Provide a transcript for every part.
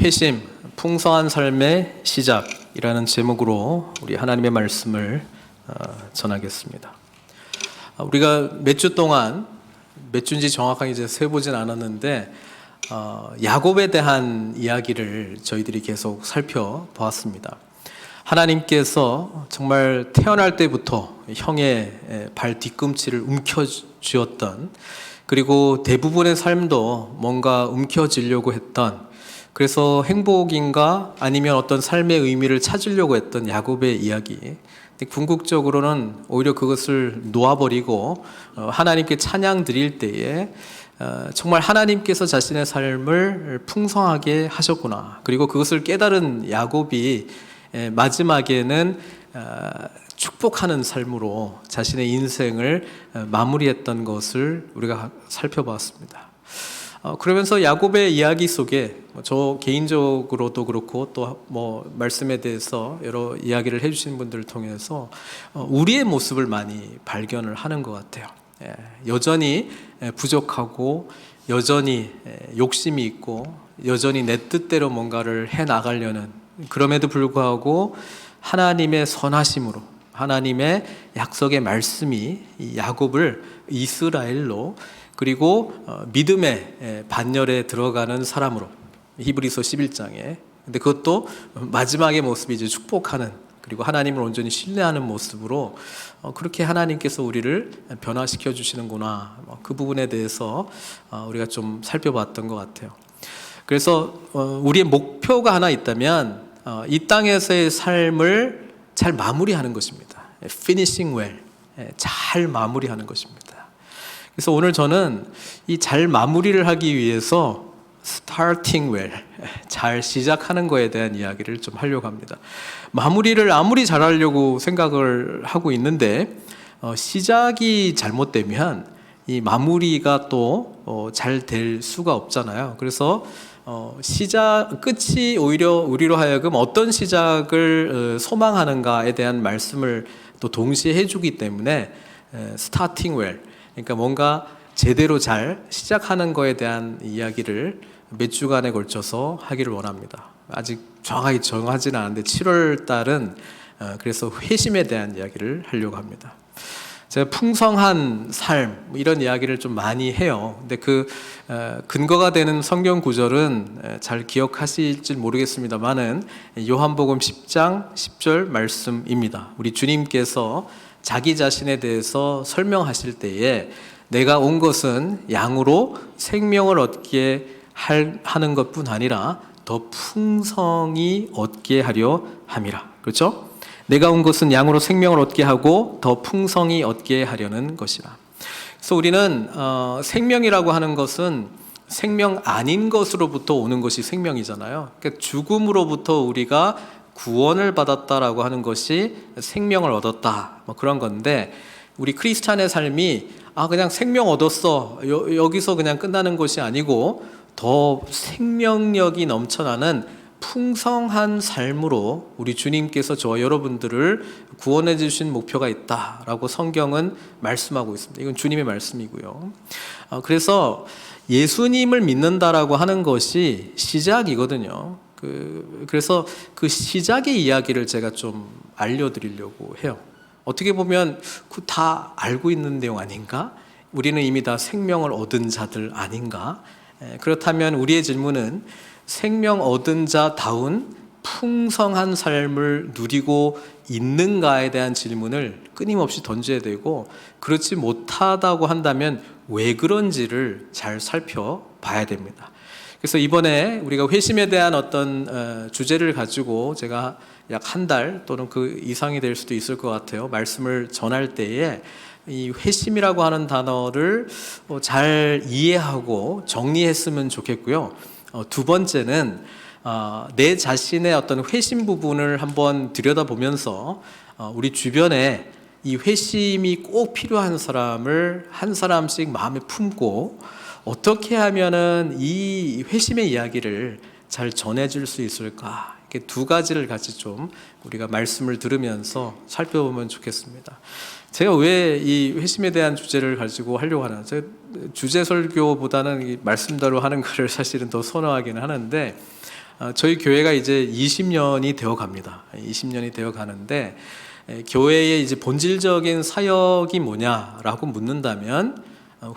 회심, 풍성한 삶의 시작이라는 제목으로 우리 하나님의 말씀을 전하겠습니다. 우리가 몇 주 동안, 몇 주인지 정확하게 이제 세보진 않았는데 야곱에 대한 이야기를 저희들이 계속 살펴보았습니다. 하나님께서 정말 태어날 때부터 형의 발 뒤꿈치를 움켜쥐었던, 그리고 대부분의 삶도 뭔가 움켜쥐려고 했던, 그래서 행복인가 아니면 어떤 삶의 의미를 찾으려고 했던 야곱의 이야기. 근데 궁극적으로는 오히려 그것을 놓아버리고 하나님께 찬양 드릴 때에 정말 하나님께서 자신의 삶을 풍성하게 하셨구나, 그리고 그것을 깨달은 야곱이 마지막에는 축복하는 삶으로 자신의 인생을 마무리했던 것을 우리가 살펴봤습니다. 그러면서 야곱의 이야기 속에 저 개인적으로도 그렇고 또 말씀에 대해서 여러 이야기를 해주시는 분들을 통해서 우리의 모습을 많이 발견을 하는 것 같아요. 여전히 부족하고, 여전히 욕심이 있고, 여전히 내 뜻대로 뭔가를 해나가려는, 그럼에도 불구하고 하나님의 선하심으로, 하나님의 약속의 말씀이 이 야곱을 이스라엘로, 그리고 믿음의 반열에 들어가는 사람으로, 히브리서 11장에. 근데 그것도 마지막의 모습이 이제 축복하는, 그리고 하나님을 온전히 신뢰하는 모습으로 그렇게 하나님께서 우리를 변화시켜 주시는구나, 그 부분에 대해서 우리가 좀 살펴봤던 것 같아요. 그래서 우리의 목표가 하나 있다면 이 땅에서의 삶을 잘 마무리하는 것입니다. Finishing well, 잘 마무리하는 것입니다. 그래서 오늘 저는 이 잘 마무리를 하기 위해서 starting well, 잘 시작하는 거에 대한 이야기를 좀 하려고 합니다. 마무리를 아무리 잘하려고 생각을 하고 있는데 시작이 잘못되면 이 마무리가 또 잘 될 수가 없잖아요. 그래서 끝이 오히려 우리로 하여금 어떤 시작을 소망하는가에 대한 말씀을 또 동시에 해주기 때문에 starting well, 그러니까 뭔가 제대로 잘 시작하는 거에 대한 이야기를 몇 주간에 걸쳐서 하기를 원합니다. 아직 정확하게 정하지는 않은데 7월 달은 그래서 회심에 대한 이야기를 하려고 합니다. 제가 풍성한 삶 이런 이야기를 좀 많이 해요. 근데 그 근거가 되는 성경 구절은 잘 기억하실지 모르겠습니다만은 요한복음 10장 10절 말씀입니다. 우리 주님께서 자기 자신에 대해서 설명하실 때에 내가 온 것은 양으로 생명을 얻게 하는 것뿐 아니라 더 풍성히 얻게 하려 함이라. 그렇죠? 내가 온 것은 양으로 생명을 얻게 하고 더 풍성히 얻게 하려는 것이라. 그래서 우리는 생명이라고 하는 것은 생명 아닌 것으로부터 오는 것이 생명이잖아요. 그러니까 죽음으로부터 우리가 구원을 받았다라고 하는 것이 생명을 얻었다, 그런 건데, 우리 크리스찬의 삶이 그냥 생명 얻었어, 여기서 그냥 끝나는 것이 아니고 더 생명력이 넘쳐나는 풍성한 삶으로 우리 주님께서 저와 여러분들을 구원해 주신 목표가 있다라고 성경은 말씀하고 있습니다. 이건 주님의 말씀이고요. 그래서 예수님을 믿는다라고 하는 것이 시작이거든요. 그래서 그 시작의 이야기를 제가 좀 알려드리려고 해요. 어떻게 보면 그 다 알고 있는 내용 아닌가? 우리는 이미 다 생명을 얻은 자들 아닌가? 그렇다면 우리의 질문은 생명 얻은 자다운 풍성한 삶을 누리고 있는가에 대한 질문을 끊임없이 던져야 되고, 그렇지 못하다고 한다면 왜 그런지를 잘 살펴봐야 됩니다. 그래서 이번에 우리가 회심에 대한 어떤 주제를 가지고 제가 약 한 달 또는 그 이상이 될 수도 있을 것 같아요. 말씀을 전할 때에 이 회심이라고 하는 단어를 잘 이해하고 정리했으면 좋겠고요. 두 번째는 내 자신의 어떤 회심 부분을 한번 들여다보면서 우리 주변에 이 회심이 꼭 필요한 사람을 한 사람씩 마음에 품고 어떻게 하면은 이 회심의 이야기를 잘 전해줄 수 있을까? 이렇게 두 가지를 같이 좀 우리가 말씀을 들으면서 살펴보면 좋겠습니다. 제가 왜 이 회심에 대한 주제를 가지고 하려고 하나? 제가 주제 설교보다는 이 말씀대로 하는 것을 사실은 더 선호하기는 하는데, 저희 교회가 이제 20년이 되어 갑니다. 20년이 되어 가는데 교회의 이제 본질적인 사역이 뭐냐라고 묻는다면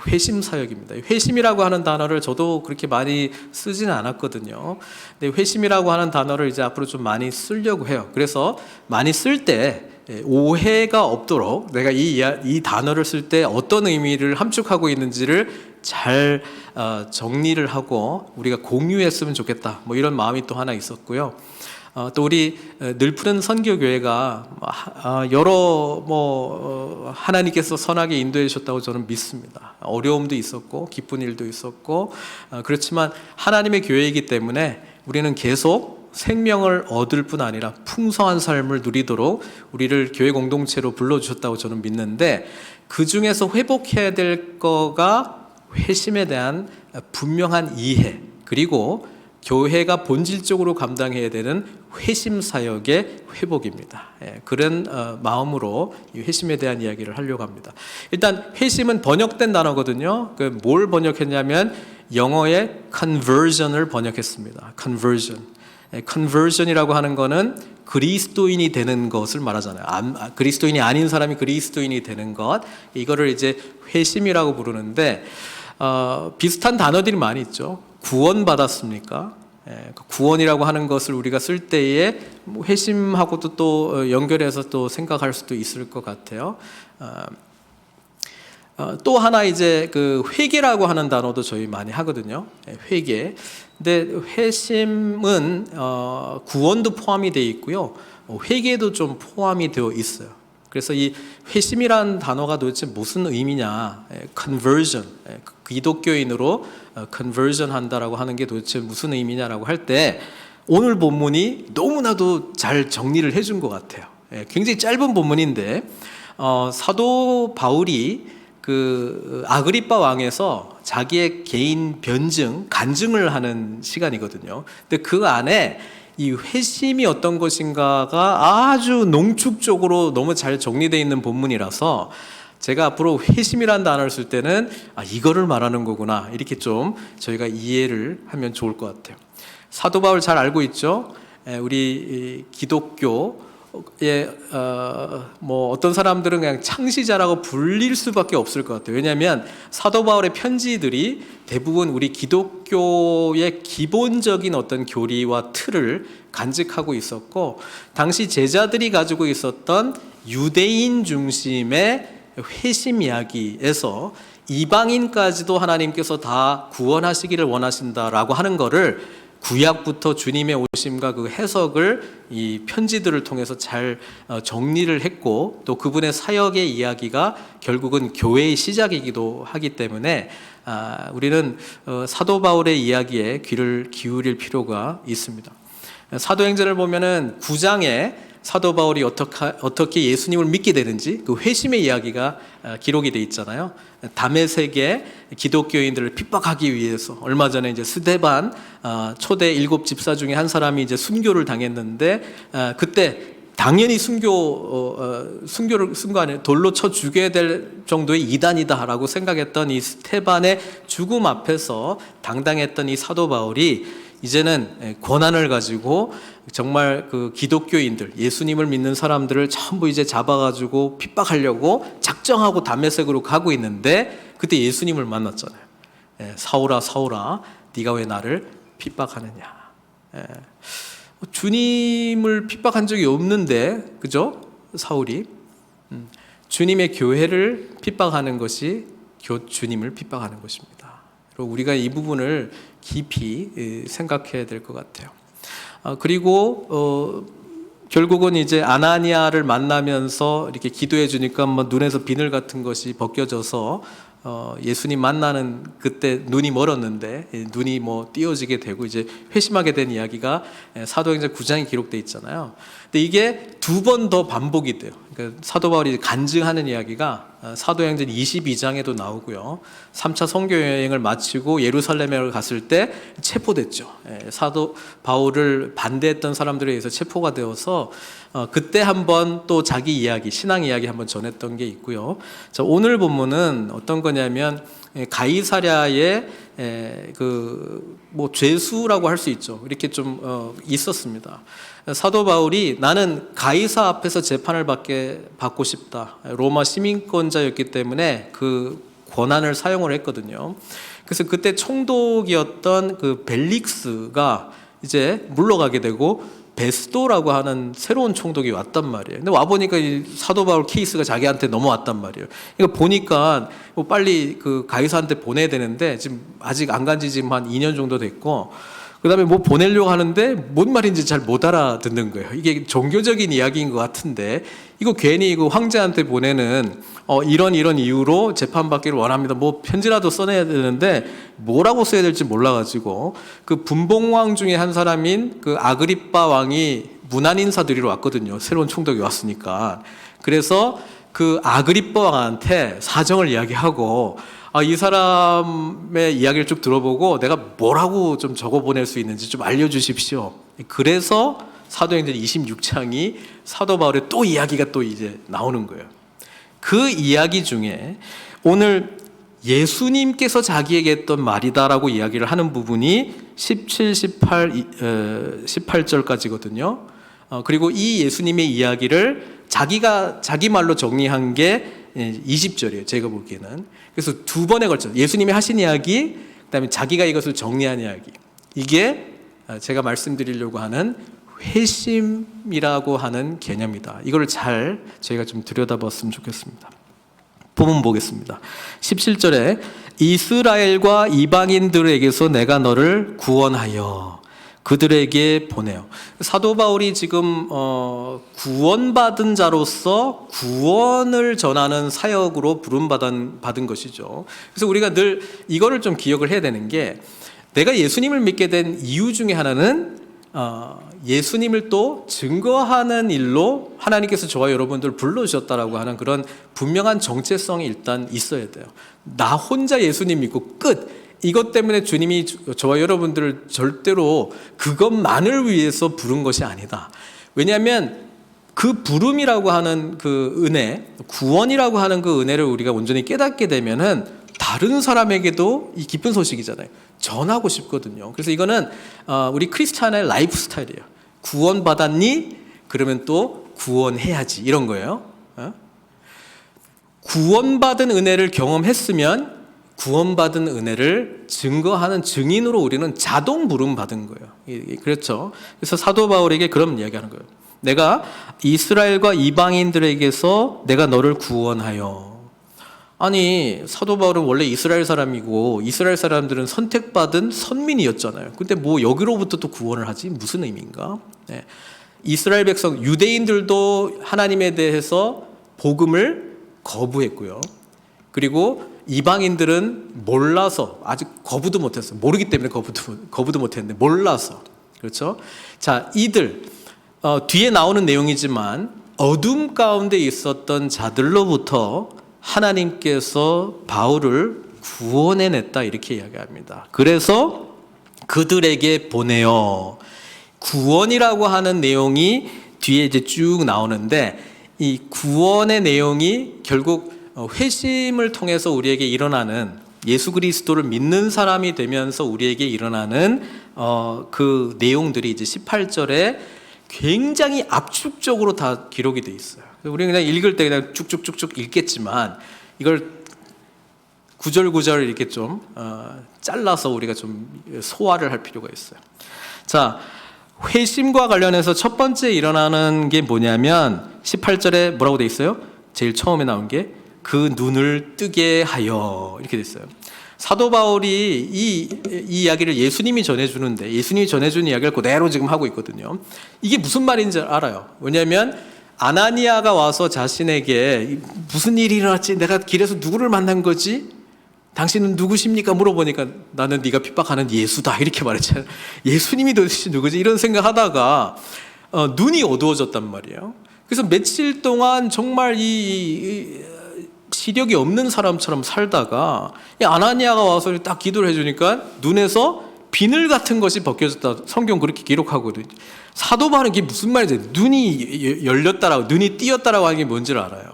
회심 사역입니다. 회심이라고 하는 단어를 저도 그렇게 많이 쓰지는 않았거든요. 근데 회심이라고 하는 단어를 이제 앞으로 좀 많이 쓰려고 해요. 그래서 많이 쓸 때 오해가 없도록 내가 이 단어를 쓸 때 어떤 의미를 함축하고 있는지를 잘 정리를 하고 우리가 공유했으면 좋겠다. 뭐 이런 마음이 또 하나 있었고요. 또 우리 늘 푸른 선교교회가 여러 하나님께서 선하게 인도해 주셨다고 저는 믿습니다. 어려움도 있었고 기쁜 일도 있었고 그렇지만 하나님의 교회이기 때문에 우리는 계속 생명을 얻을 뿐 아니라 풍성한 삶을 누리도록 우리를 교회 공동체로 불러주셨다고 저는 믿는데 그 중에서 회복해야 될 거가 회심에 대한 분명한 이해, 그리고 교회가 본질적으로 감당해야 되는 회심 사역의 회복입니다. 그런 마음으로 이 회심에 대한 이야기를 하려고 합니다. 일단 회심은 번역된 단어거든요. 뭘 번역했냐면 영어의 conversion을 번역했습니다. conversion이라고 하는 거는 그리스도인이 되는 것을 말하잖아요. 그리스도인이 아닌 사람이 그리스도인이 되는 것, 이거를 이제 회심이라고 부르는데 비슷한 단어들이 많이 있죠. 구원받았습니까? 구원이라고 하는 것을 우리가 쓸 때에 회심하고도 또 연결해서 또 생각할 수도 있을 것 같아요. 또 하나 이제 그 회개라고 하는 단어도 저희 많이 하거든요. 회개. 근데 회심은 구원도 포함이 되어 있고요. 회개도 좀 포함이 되어 있어요. 그래서 이 회심이라는 단어가 도대체 무슨 의미냐? conversion. 기독교인으로 conversion 한다라고 하는 게 도대체 무슨 의미냐라고 할 때 오늘 본문이 너무나도 잘 정리를 해준 것 같아요. 굉장히 짧은 본문인데 사도 바울이 그 아그리빠 왕에서 자기의 개인 변증, 간증을 하는 시간이거든요. 근데 그 안에 이 회심이 어떤 것인가가 아주 농축적으로 너무 잘 정리되어 있는 본문이라서 제가 앞으로 회심이라는 단어를 쓸 때는 이거를 말하는 거구나, 이렇게 좀 저희가 이해를 하면 좋을 것 같아요. 사도 바울 잘 알고 있죠? 우리 기독교의 어떤 사람들은 그냥 창시자라고 불릴 수밖에 없을 것 같아요. 왜냐하면 사도 바울의 편지들이 대부분 우리 기독교의 기본적인 어떤 교리와 틀을 간직하고 있었고, 당시 제자들이 가지고 있었던 유대인 중심의 회심 이야기에서 이방인까지도 하나님께서 다 구원하시기를 원하신다라고 하는 거를 구약부터 주님의 오심과 그 해석을 이 편지들을 통해서 잘 정리를 했고, 또 그분의 사역의 이야기가 결국은 교회의 시작이기도 하기 때문에 우리는 사도 바울의 이야기에 귀를 기울일 필요가 있습니다. 사도행전을 보면은 9장에 사도 바울이 어떻게 예수님을 믿게 되는지 그 회심의 이야기가 기록이 돼 있잖아요. 다메섹의 기독교인들을 핍박하기 위해서 얼마 전에 이제 스데반 초대 7 집사 중에 한 사람이 이제 순교를 당했는데 그때 당연히 순교를 쓴 거 아니에요. 돌로 쳐 죽여야 될 정도의 이단이다라고 생각했던 이 스데반의 죽음 앞에서 당당했던 이 사도 바울이 이제는 권한을 가지고 정말 그 기독교인들, 예수님을 믿는 사람들을 전부 이제 잡아가지고 핍박하려고 작정하고 다메섹으로 가고 있는데 그때 예수님을 만났잖아요. 사울아 사울아 네가 왜 나를 핍박하느냐. 주님을 핍박한 적이 없는데, 그죠? 사울이 주님의 교회를 핍박하는 것이 주님을 핍박하는 것입니다. 그리고 우리가 이 부분을 깊이 생각해야 될 것 같아요. 그리고 결국은 이제 아나니아를 만나면서 이렇게 기도해 주니까 뭐 눈에서 비늘 같은 것이 벗겨져서 예수님 만나는 그때 눈이 멀었는데 눈이 뭐 띄어지게 되고 이제 회심하게 된 이야기가 사도행전 9장에 기록돼 있잖아요. 근데 이게 2번 더 반복이 돼요. 그러니까 사도 바울이 간증하는 이야기가 사도행전 22장에도 나오고요. 3차 선교 여행을 마치고 예루살렘에 갔을 때 체포됐죠. 사도 바울을 반대했던 사람들에 의해서 체포가 되어서 그때 한번 또 자기 이야기, 신앙 이야기 한번 전했던 게 있고요. 자, 오늘 본문은 어떤 거냐면 가이사랴에 뭐 죄수라고 할 수 있죠. 이렇게 좀 있었습니다. 사도 바울이 나는 가이사 앞에서 재판을 받고 싶다. 로마 시민권자였기 때문에 그 권한을 사용을 했거든요. 그래서 그때 총독이었던 그 벨릭스가 이제 물러가게 되고 베스도라고 하는 새로운 총독이 왔단 말이에요. 근데 와보니까 이 사도 바울 케이스가 자기한테 넘어왔단 말이에요. 그러니까 보니까 뭐 빨리 그 가이사한테 보내야 되는데 지금 아직 안 간지 지금 한 2년 정도 됐고, 그 다음에 뭐 보내려고 하는데 뭔 말인지 잘 못 알아듣는 거예요. 이게 종교적인 이야기인 것 같은데 이거 괜히 그 황제한테 보내는 이런 이유로 재판받기를 원합니다. 뭐 편지라도 써내야 되는데 뭐라고 써야 될지 몰라가지고 그 분봉왕 중에 한 사람인 그 아그리빠 왕이 문안 인사 드리러 왔거든요. 새로운 총독이 왔으니까. 그래서 그 아그리빠 왕한테 사정을 이야기하고 이 사람의 이야기를 쭉 들어보고 내가 뭐라고 좀 적어보낼 수 있는지 좀 알려주십시오. 그래서 사도행전 26장이 사도 바울의 또 이야기가 또 이제 나오는 거예요. 그 이야기 중에 오늘 예수님께서 자기에게 했던 말이다라고 이야기를 하는 부분이 17, 18절까지거든요. 그리고 이 예수님의 이야기를 자기 말로 정리한 게 20절이에요. 제가 보기에는. 그래서 두 번에 걸쳐 예수님이 하신 이야기, 그다음에 자기가 이것을 정리한 이야기. 이게 제가 말씀드리려고 하는 회심이라고 하는 개념이다. 이걸 잘 저희가 좀 들여다봤으면 좋겠습니다. 본문 보겠습니다. 17절에 이스라엘과 이방인들에게서 내가 너를 구원하여 그들에게 보내요. 사도 바울이 지금 구원받은 자로서 구원을 전하는 사역으로 부름받은 것이죠. 그래서 우리가 늘 이거를 좀 기억을 해야 되는 게, 내가 예수님을 믿게 된 이유 중에 하나는 예수님을 또 증거하는 일로 하나님께서 저와 여러분들을 불러주셨다라고 하는 그런 분명한 정체성이 일단 있어야 돼요. 나 혼자 예수님 믿고 끝. 이것 때문에 주님이 저와 여러분들을 절대로 그것만을 위해서 부른 것이 아니다. 왜냐하면 그 부름이라고 하는 그 은혜, 구원이라고 하는 그 은혜를 우리가 온전히 깨닫게 되면은 다른 사람에게도 이 기쁜 소식이잖아요. 전하고 싶거든요. 그래서 이거는 우리 크리스찬의 라이프 스타일이에요. 구원받았니? 그러면 또 구원해야지, 이런 거예요. 구원받은 은혜를 경험했으면 구원받은 은혜를 증거하는 증인으로 우리는 자동 부름 받은 거예요. 그렇죠. 그래서 사도 바울에게 그런 이야기하는 거예요. 내가 이스라엘과 이방인들에게서 내가 너를 구원하여. 아니, 사도 바울은 원래 이스라엘 사람이고 이스라엘 사람들은 선택받은 선민이었잖아요. 근데 뭐 여기로부터 또 구원을 하지? 무슨 의미인가? 네. 이스라엘 백성, 유대인들도 하나님에 대해서 복음을 거부했고요. 그리고 이방인들은 몰라서 아직 거부도 못했어요. 모르기 때문에 거부도 못했는데 몰라서. 그렇죠? 자, 이들 뒤에 나오는 내용이지만 어둠 가운데 있었던 자들로부터 하나님께서 바울을 구원해냈다, 이렇게 이야기합니다. 그래서 그들에게 보내요. 구원이라고 하는 내용이 뒤에 이제 쭉 나오는데, 이 구원의 내용이 결국 회심을 통해서 우리에게 일어나는, 예수 그리스도를 믿는 사람이 되면서 우리에게 일어나는 그 내용들이 이제 18절에 굉장히 압축적으로 다 기록이 돼 있어요. 우리는 그냥 읽을 때 그냥 쭉쭉쭉쭉 읽겠지만 이걸 구절구절 이렇게 좀 잘라서 우리가 좀 소화를 할 필요가 있어요. 자, 회심과 관련해서 첫 번째 일어나는 게 뭐냐면 18절에 뭐라고 돼 있어요? 제일 처음에 나온 게 그 눈을 뜨게 하여, 이렇게 돼 있어요. 사도 바울이 이 이야기를 예수님이 전해주는데, 예수님이 전해주는 이야기를 그대로 지금 하고 있거든요. 이게 무슨 말인지 알아요. 왜냐하면 아나니아가 와서 자신에게 무슨 일이 일어났지? 내가 길에서 누구를 만난 거지? 당신은 누구십니까? 물어보니까 나는 네가 핍박하는 예수다, 이렇게 말했잖아요. 예수님이 도대체 누구지? 이런 생각하다가 눈이 어두워졌단 말이에요. 그래서 며칠 동안 정말 이 시력이 없는 사람처럼 살다가 아나니아가 와서 딱 기도를 해주니까 눈에서 비늘 같은 것이 벗겨졌다. 성경 그렇게 기록하거든요. 사도 바울은 이게 무슨 말이지? 눈이 열렸다라고, 눈이 띄었다라고 하는 게 뭔지를 알아요.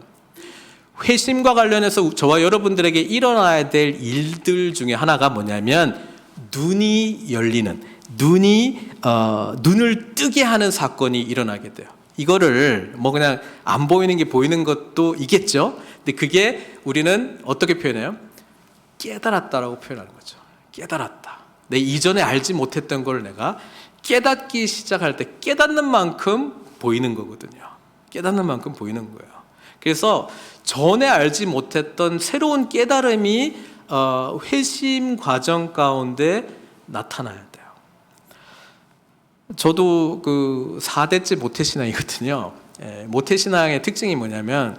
회심과 관련해서 저와 여러분들에게 일어나야 될 일들 중에 하나가 뭐냐면 눈이 열리는, 눈을 뜨게 하는 사건이 일어나게 돼요. 이거를 뭐 그냥 안 보이는 게 보이는 것도 있겠죠. 근데 그게 우리는 어떻게 표현해요? 깨달았다라고 표현하는 거죠. 깨달았다. 내 이전에 알지 못했던 걸 내가 깨닫기 시작할 때 깨닫는 만큼 보이는 거거든요. 깨닫는 만큼 보이는 거예요. 그래서 전에 알지 못했던 새로운 깨달음이 회심 과정 가운데 나타나야 돼요. 저도 그 4대째 모태신앙이거든요. 모태신앙의 특징이 뭐냐면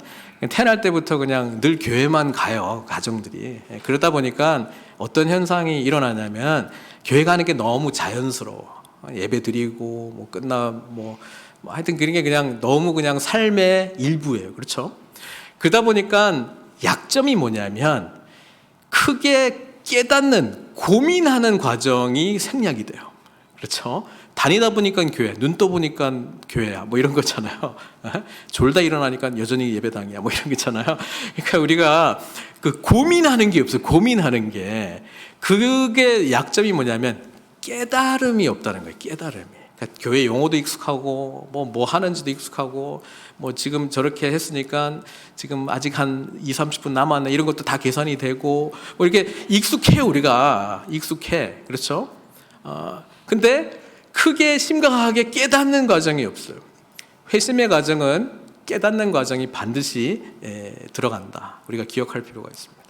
태어날 때부터 그냥 늘 교회만 가요, 가정들이. 그러다 보니까 어떤 현상이 일어나냐면 교회 가는 게 너무 자연스러워. 예배 드리고 뭐 뭐 하여튼 그런 게 그냥 너무 그냥 삶의 일부예요. 그렇죠? 그러다 보니까 약점이 뭐냐면 크게 깨닫는, 고민하는 과정이 생략이 돼요. 그렇죠? 다니다 보니까 교회, 눈 떠 보니까 교회야, 뭐 이런 거잖아요. 졸다 일어나니까 여전히 예배당이야, 뭐 이런 거 있잖아요. 그러니까 우리가 그 고민하는 게 없어요. 고민하는 게. 그게 약점이 뭐냐면 깨달음이 없다는 거예요. 깨달음이. 그러니까 교회 용어도 익숙하고 뭐 하는지도 익숙하고 뭐 지금 저렇게 했으니까 지금 아직 한 20-30분 남았네, 이런 것도 다 계산이 되고 뭐 이렇게 익숙해요. 우리가 익숙해. 그렇죠? 근데 크게 심각하게 깨닫는 과정이 없어요. 회심의 과정은 깨닫는 과정이 반드시 들어간다. 우리가 기억할 필요가 있습니다.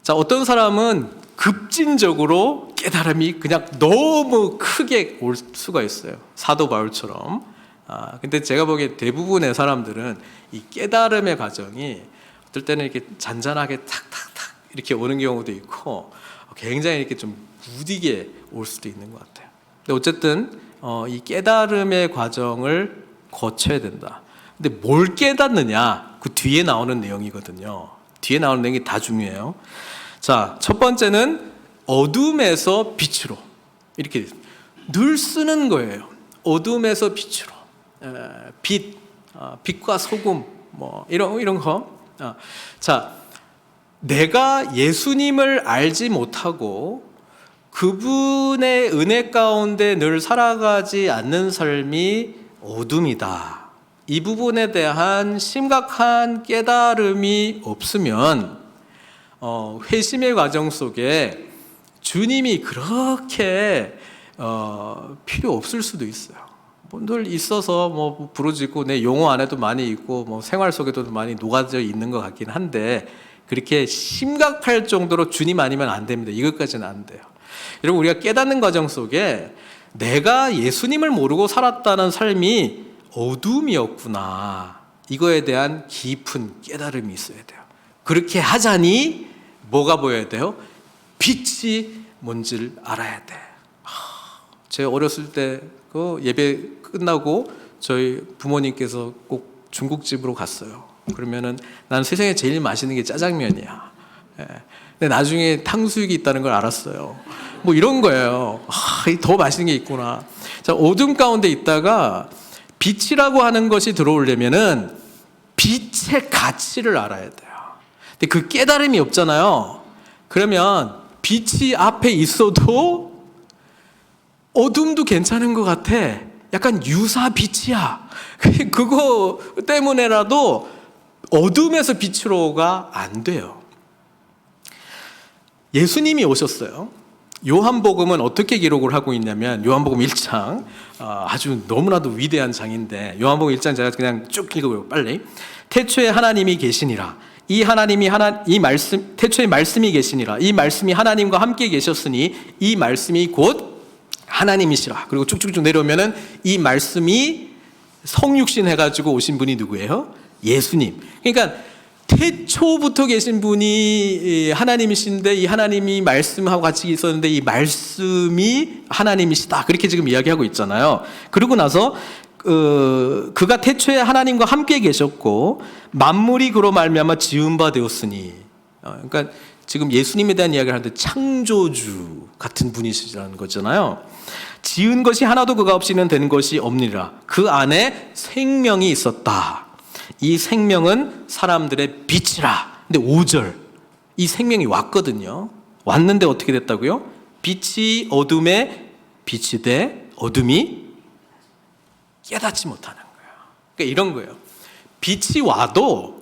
자, 어떤 사람은 급진적으로 깨달음이 그냥 너무 크게 올 수가 있어요. 사도 바울처럼. 근데 제가 보기에 대부분의 사람들은 이 깨달음의 과정이 어떨 때는 이렇게 잔잔하게 탁탁탁 이렇게 오는 경우도 있고 굉장히 이렇게 좀 무디게 올 수도 있는 것 같아요. 근데 어쨌든 이 깨달음의 과정을 거쳐야 된다. 근데 뭘 깨닫느냐? 그 뒤에 나오는 내용이거든요. 뒤에 나오는 내용이 다 중요해요. 자, 첫 번째는 어둠에서 빛으로, 이렇게 늘 쓰는 거예요. 어둠에서 빛으로. 빛과 소금, 뭐 이런 거. 자, 내가 예수님을 알지 못하고 그분의 은혜 가운데 늘 살아가지 않는 삶이 어둠이다. 이 부분에 대한 심각한 깨달음이 없으면 회심의 과정 속에 주님이 그렇게 필요 없을 수도 있어요. 늘 있어서 뭐 부르짖고 내 용어 안에도 많이 있고 뭐 생활 속에도 많이 녹아져 있는 것 같긴 한데 그렇게 심각할 정도로 주님 아니면 안 됩니다. 이것까지는 안 돼요. 여러분, 우리가 깨닫는 과정 속에 내가 예수님을 모르고 살았다는 삶이 어둠이었구나, 이거에 대한 깊은 깨달음이 있어야 돼요. 그렇게 하자니 뭐가 보여야 돼요? 빛이 뭔지를 알아야 돼. 제가 어렸을 때 그 예배 끝나고 저희 부모님께서 꼭 중국집으로 갔어요. 그러면은 난 세상에 제일 맛있는 게 짜장면이야. 근데 나중에 탕수육이 있다는 걸 알았어요. 뭐 이런 거예요. 더 맛있는 게 있구나. 자, 어둠 가운데 있다가 빛이라고 하는 것이 들어오려면은 빛의 가치를 알아야 돼요. 근데 그 깨달음이 없잖아요. 그러면 빛이 앞에 있어도 어둠도 괜찮은 것 같아. 약간 유사 빛이야. 그거 때문에라도 어둠에서 빛으로가 안 돼요. 예수님이 오셨어요. 요한복음은 어떻게 기록을 하고 있냐면 요한복음 1장, 아주 너무나도 위대한 장인데 요한복음 1장 제가 그냥 쭉 읽어볼게요. 빨리. 태초에 하나님이 계시니라. 태초에 말씀이 계시니라. 이 말씀이 하나님과 함께 계셨으니 이 말씀이 곧 하나님이시라. 그리고 쭉쭉쭉 내려오면은 이 말씀이 성육신 해가지고 오신 분이 누구예요? 예수님. 그러니까 태초부터 계신 분이 하나님이신데 이 하나님이 말씀하고 같이 있었는데 이 말씀이 하나님이시다. 그렇게 지금 이야기하고 있잖아요. 그러고 나서 그가 태초에 하나님과 함께 계셨고 만물이 그로 말미암아 지은 바 되었으니, 그러니까 지금 예수님에 대한 이야기를 하는데 창조주 같은 분이시라는 거잖아요. 지은 것이 하나도 그가 없이는 된 것이 없느니라. 그 안에 생명이 있었다. 이 생명은 사람들의 빛이라. 근데 5절, 이 생명이 왔거든요. 왔는데 어떻게 됐다고요? 빛이 어둠에 빛이 돼 어둠이 깨닫지 못하는 거예요. 그러니까 이런 거예요. 빛이 와도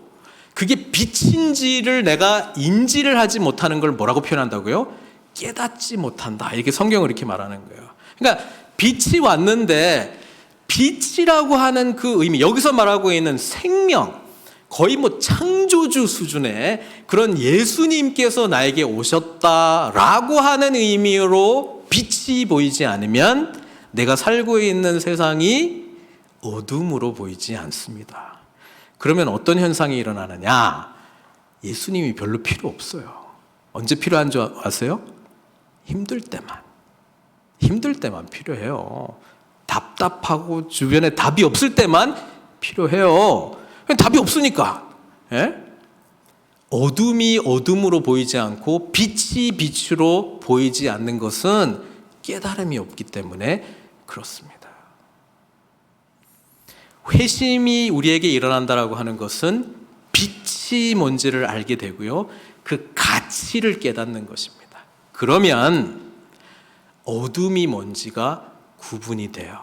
그게 빛인지를 내가 인지를 하지 못하는 걸 뭐라고 표현한다고요? 깨닫지 못한다. 이렇게 성경을 이렇게 말하는 거예요. 그러니까 빛이 왔는데 빛이라고 하는 그 의미, 여기서 말하고 있는 생명, 거의 뭐 창조주 수준의 그런 예수님께서 나에게 오셨다라고 하는 의미로 빛이 보이지 않으면 내가 살고 있는 세상이 어둠으로 보이지 않습니다. 그러면 어떤 현상이 일어나느냐? 예수님이 별로 필요 없어요. 언제 필요한 줄 아세요? 힘들 때만 필요해요. 답답하고 주변에 답이 없을 때만 필요해요. 답이 없으니까. 예? 어둠이 어둠으로 보이지 않고 빛이 빛으로 보이지 않는 것은 깨달음이 없기 때문에 그렇습니다. 회심이 우리에게 일어난다라고 하는 것은 빛이 뭔지를 알게 되고요. 그 가치를 깨닫는 것입니다. 그러면 어둠이 뭔지가 구분이 돼요.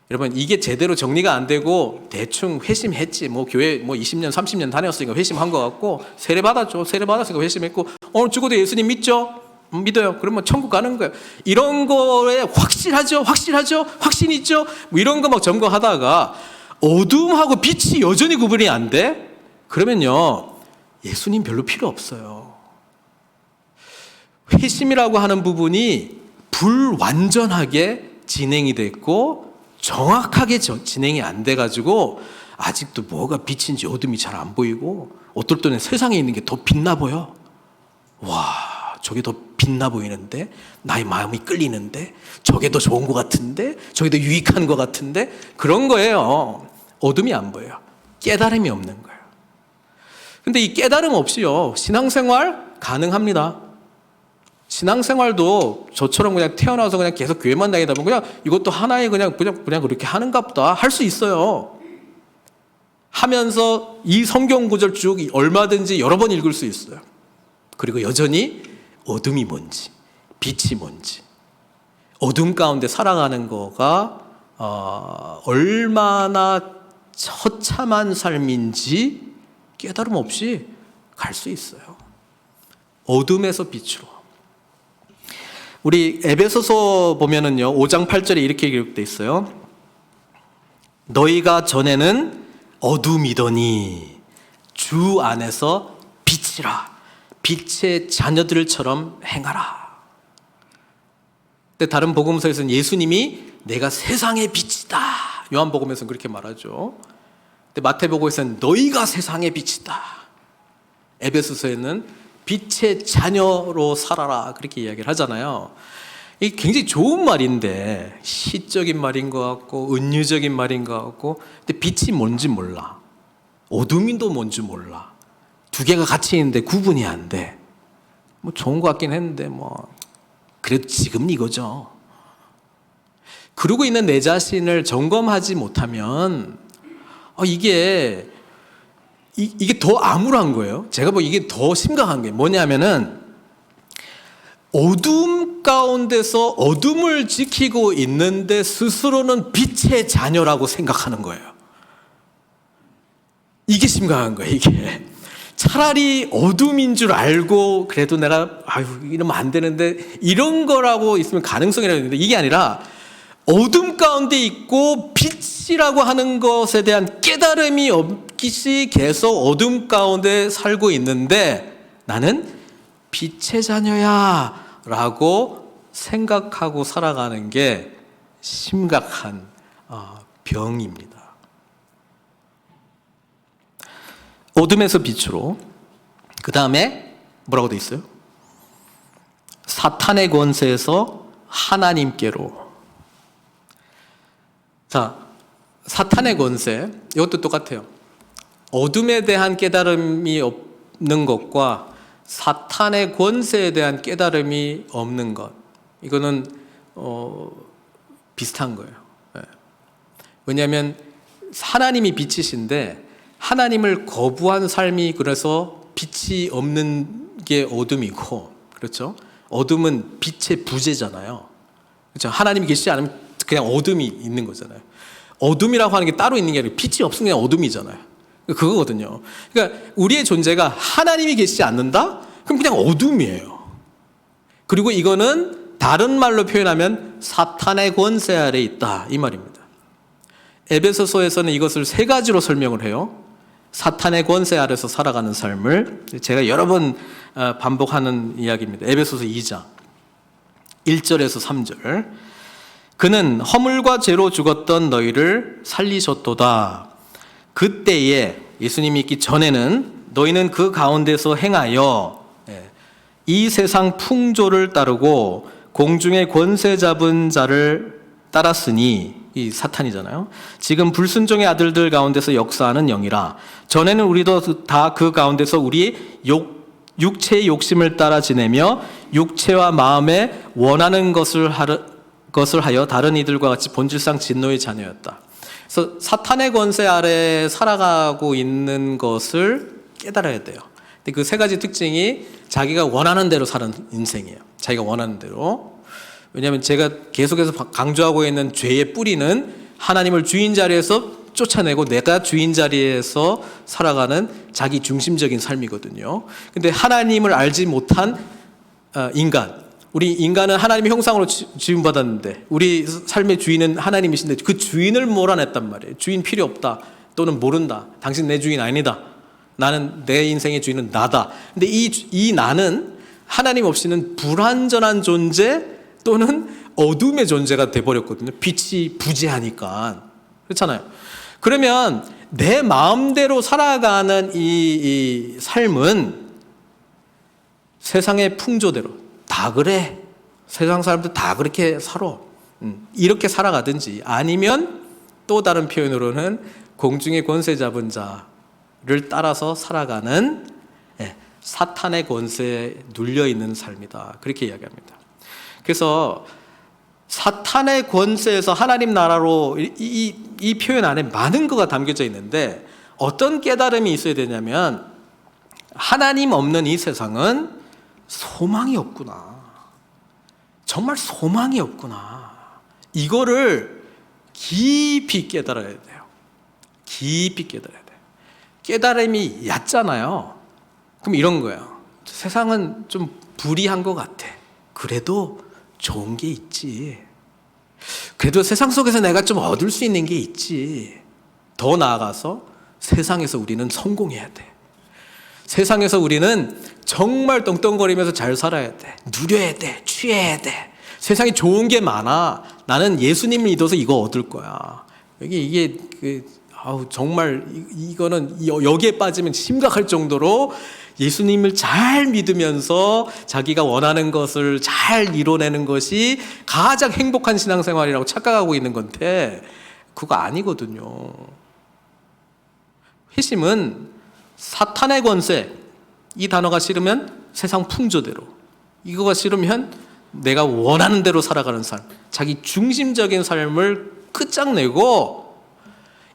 여러분, 이게 제대로 정리가 안 되고 대충 회심했지, 뭐 교회 뭐 20년 30년 다녔으니까 회심한 것 같고, 세례 받았죠, 세례 받았으니까 회심했고, 오늘 죽어도 예수님 믿죠? 믿어요. 그러면 천국 가는 거예요. 이런 거에 확실하죠, 확신 있죠, 뭐 이런 거 막 점검하다가 어둠하고 빛이 여전히 구분이 안 돼? 그러면요, 예수님 별로 필요 없어요. 회심이라고 하는 부분이 불완전하게 진행이 됐고 정확하게 진행이 안 돼가지고 아직도 뭐가 빛인지 어둠이 잘 안 보이고, 어떨 때는 세상에 있는 게 더 빛나 보여. 와, 저게 더 빛나 보이는데, 나의 마음이 끌리는데, 저게 더 좋은 것 같은데, 저게 더 유익한 것 같은데, 그런 거예요. 어둠이 안 보여요. 깨달음이 없는 거예요. 근데 이 깨달음 없이요, 신앙생활 가능합니다. 신앙생활도 저처럼 그냥 태어나서 그냥 계속 교회만 다니다 보면 그냥 이것도 하나의 그냥 그렇게 하는가 보다 할 수 있어요. 하면서 이 성경 구절 쭉 얼마든지 여러 번 읽을 수 있어요. 그리고 여전히 어둠이 뭔지, 빛이 뭔지, 어둠 가운데 살아가는 거가 얼마나 처참한 삶인지 깨달음 없이 갈 수 있어요. 어둠에서 빛으로. 우리 에베소서 보면은요, 5장 8절에 이렇게 기록되어 있어요. 너희가 전에는 어둠이더니 주 안에서 빛이라, 빛의 자녀들처럼 행하라. 근데 다른 복음서에서는 예수님이 내가 세상의 빛이다, 요한복음에서는 그렇게 말하죠. 근데 마태복음에서는 너희가 세상의 빛이다, 에베소서에는 빛의 자녀로 살아라, 그렇게 이야기를 하잖아요. 이게 굉장히 좋은 말인데, 시적인 말인 것 같고 은유적인 말인 것 같고, 근데 빛이 뭔지 몰라, 어둠도 뭔지 몰라, 두 개가 같이 있는데 구분이 안 돼. 뭐 좋은 것 같긴 했는데 뭐 그래도 지금 이거죠. 그러고 있는 내 자신을 점검하지 못하면 이게 더 암울한 거예요. 제가 이게 더 심각한 게 뭐냐면은, 어둠 가운데서 어둠을 지키고 있는데 스스로는 빛의 자녀라고 생각하는 거예요. 이게 심각한 거예요. 이게 차라리 어둠인 줄 알고 그래도 내가 이러면 안 되는데 이런 거라고 있으면 가능성이라고 했는데, 이게 아니라 어둠 가운데 있고 빛이라고 하는 것에 대한 깨달음이 없이 계속 어둠 가운데 살고 있는데, 나는 빛의 자녀야 라고 생각하고 살아가는 게 심각한 병입니다. 어둠에서 빛으로. 그 다음에 뭐라고 돼 있어요? 사탄의 권세에서 하나님께로. 자, 사탄의 권세, 이것도 똑같아요. 어둠에 대한 깨달음이 없는 것과 사탄의 권세에 대한 깨달음이 없는 것, 이거는 비슷한 거예요. 왜냐하면 하나님이 빛이신데 하나님을 거부한 삶이 그래서 빛이 없는 게 어둠이고, 그렇죠? 어둠은 빛의 부재잖아요. 그렇죠? 하나님이 계시지 않으면 그냥 어둠이 있는 거잖아요. 어둠이라고 하는 게 따로 있는 게 아니고 빛이 없으면 그냥 어둠이잖아요. 그거거든요. 그러니까 우리의 존재가 하나님이 계시지 않는다? 그럼 그냥 어둠이에요. 그리고 이거는 다른 말로 표현하면 사탄의 권세 아래에 있다, 이 말입니다. 에베소서에서는 이것을 세 가지로 설명을 해요. 사탄의 권세 아래서 살아가는 삶을 제가 여러 번 반복하는 이야기입니다. 에베소서 2장 1절에서 3절. 그는 허물과 죄로 죽었던 너희를 살리셨도다. 그때에, 예수님이 있기 전에는 너희는 그 가운데서 행하여 이 세상 풍조를 따르고 공중의 권세 잡은 자를 따랐으니, 이 사탄이잖아요. 지금 불순종의 아들들 가운데서 역사하는 영이라. 전에는 우리도 다 그 가운데서 우리 육체의 욕심을 따라 지내며 육체와 마음에 원하는 것을 하여 다른 이들과 같이 본질상 진노의 자녀였다. 그래서 사탄의 권세 아래 살아가고 있는 것을 깨달아야 돼요. 근데 그 세 가지 특징이 자기가 원하는 대로 사는 인생이에요. 자기가 원하는 대로. 왜냐하면 제가 계속해서 강조하고 있는 죄의 뿌리는 하나님을 주인 자리에서 쫓아내고 내가 주인 자리에서 살아가는 자기 중심적인 삶이거든요. 근데 하나님을 알지 못한 인간, 우리 인간은 하나님의 형상으로 지음받았는데 우리 삶의 주인은 하나님이신데 그 주인을 몰아냈단 말이에요. 주인 필요 없다, 또는 모른다, 당신 내 주인 아니다, 나는, 내 인생의 주인은 나다. 근데 이 나는 하나님 없이는 불완전한 존재 또는 어둠의 존재가 돼버렸거든요. 빛이 부재하니까. 그렇잖아요. 그러면 내 마음대로 살아가는 이 삶은 세상의 풍조대로 다 그래, 세상 사람들 다 그렇게 살아, 이렇게 살아가든지, 아니면 또 다른 표현으로는 공중의 권세 잡은 자를 따라서 살아가는 사탄의 권세에 눌려있는 삶이다, 그렇게 이야기합니다. 그래서 사탄의 권세에서 하나님 나라로, 이 표현 안에 많은 거가 담겨져 있는데 어떤 깨달음이 있어야 되냐면, 하나님 없는 이 세상은 소망이 없구나, 정말 소망이 없구나, 이거를 깊이 깨달아야 돼요. 깊이 깨달아야 돼요. 깨달음이 얕잖아요. 그럼 이런 거예요. 세상은 좀 불이한 것 같아. 그래도 좋은 게 있지. 그래도 세상 속에서 내가 좀 얻을 수 있는 게 있지. 더 나아가서 세상에서 우리는 성공해야 돼. 세상에서 우리는 정말 똥똥거리면서 잘 살아야 돼. 누려야 돼. 취해야 돼. 세상에 좋은 게 많아. 나는 예수님을 믿어서 이거 얻을 거야. 이게 정말 이거는 여기에 빠지면 심각할 정도로 예수님을 잘 믿으면서 자기가 원하는 것을 잘 이뤄내는 것이 가장 행복한 신앙생활이라고 착각하고 있는 건데 그거 아니거든요. 회심은 사탄의 권세, 이 단어가 싫으면 세상 풍조대로, 이거가 싫으면 내가 원하는 대로 살아가는 삶, 자기 중심적인 삶을 끝장내고,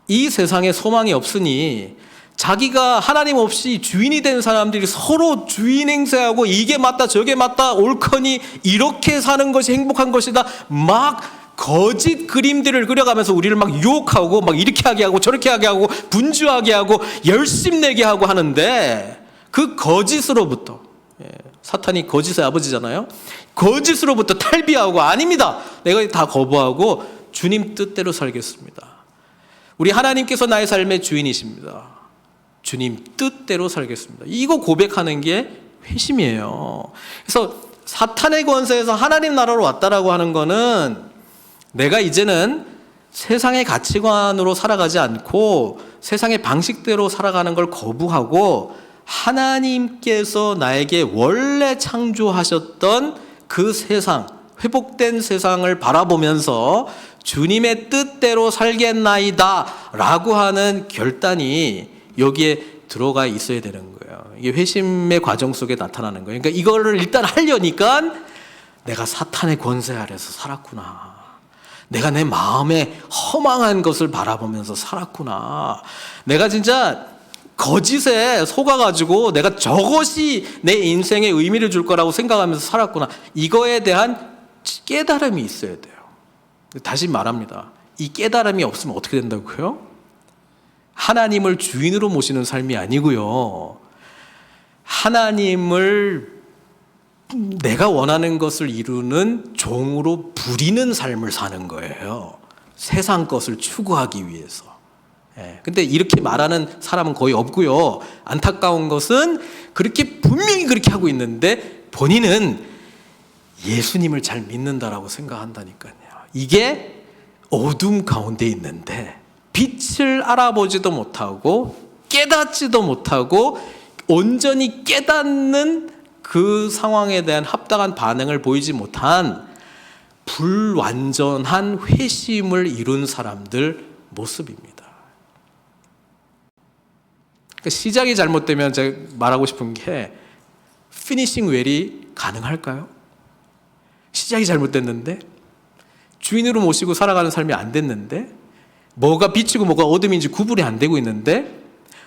이 세상에 소망이 없으니 자기가 하나님 없이 주인이 된 사람들이 서로 주인 행세하고 이게 맞다 저게 맞다 옳거니 이렇게 사는 것이 행복한 것이다 막 거짓 그림들을 그려가면서 우리를 막 유혹하고 막 이렇게 하게 하고 저렇게 하게 하고 분주하게 하고 열심내게 하고 하는데, 그 거짓으로부터, 사탄이 거짓의 아버지잖아요. 거짓으로부터 탈피하고, 아닙니다, 내가 다 거부하고 주님 뜻대로 살겠습니다. 우리 하나님께서 나의 삶의 주인이십니다. 주님 뜻대로 살겠습니다. 이거 고백하는 게 회심이에요. 그래서 사탄의 권세에서 하나님 나라로 왔다라고 하는 거는 내가 이제는 세상의 가치관으로 살아가지 않고 세상의 방식대로 살아가는 걸 거부하고 하나님께서 나에게 원래 창조하셨던 그 세상, 회복된 세상을 바라보면서 주님의 뜻대로 살겠나이다 라고 하는 결단이 여기에 들어가 있어야 되는 거예요. 이게 회심의 과정 속에 나타나는 거예요. 그러니까 이거를 일단 하려니까 내가 사탄의 권세 아래서 살았구나, 내가 내 마음에 허망한 것을 바라보면서 살았구나. 내가 진짜 거짓에 속아가지고 내가 저것이 내 인생에 의미를 줄 거라고 생각하면서 살았구나. 이거에 대한 깨달음이 있어야 돼요. 다시 말합니다. 이 깨달음이 없으면 어떻게 된다고요? 하나님을 주인으로 모시는 삶이 아니고요. 하나님을 내가 원하는 것을 이루는 종으로 부리는 삶을 사는 거예요. 세상 것을 추구하기 위해서. 근데 이렇게 말하는 사람은 거의 없고요. 안타까운 것은 그렇게 분명히 그렇게 하고 있는데 본인은 예수님을 잘 믿는다라고 생각한다니까요. 이게 어둠 가운데 있는데 빛을 알아보지도 못하고 깨닫지도 못하고 온전히 깨닫는 그 상황에 대한 합당한 반응을 보이지 못한 불완전한 회심을 이룬 사람들 모습입니다. 시작이 잘못되면 제가 말하고 싶은 게 피니싱 웰이 가능할까요? 시작이 잘못됐는데 주인으로 모시고 살아가는 삶이 안 됐는데 뭐가 빛이고 뭐가 어둠인지 구분이 안 되고 있는데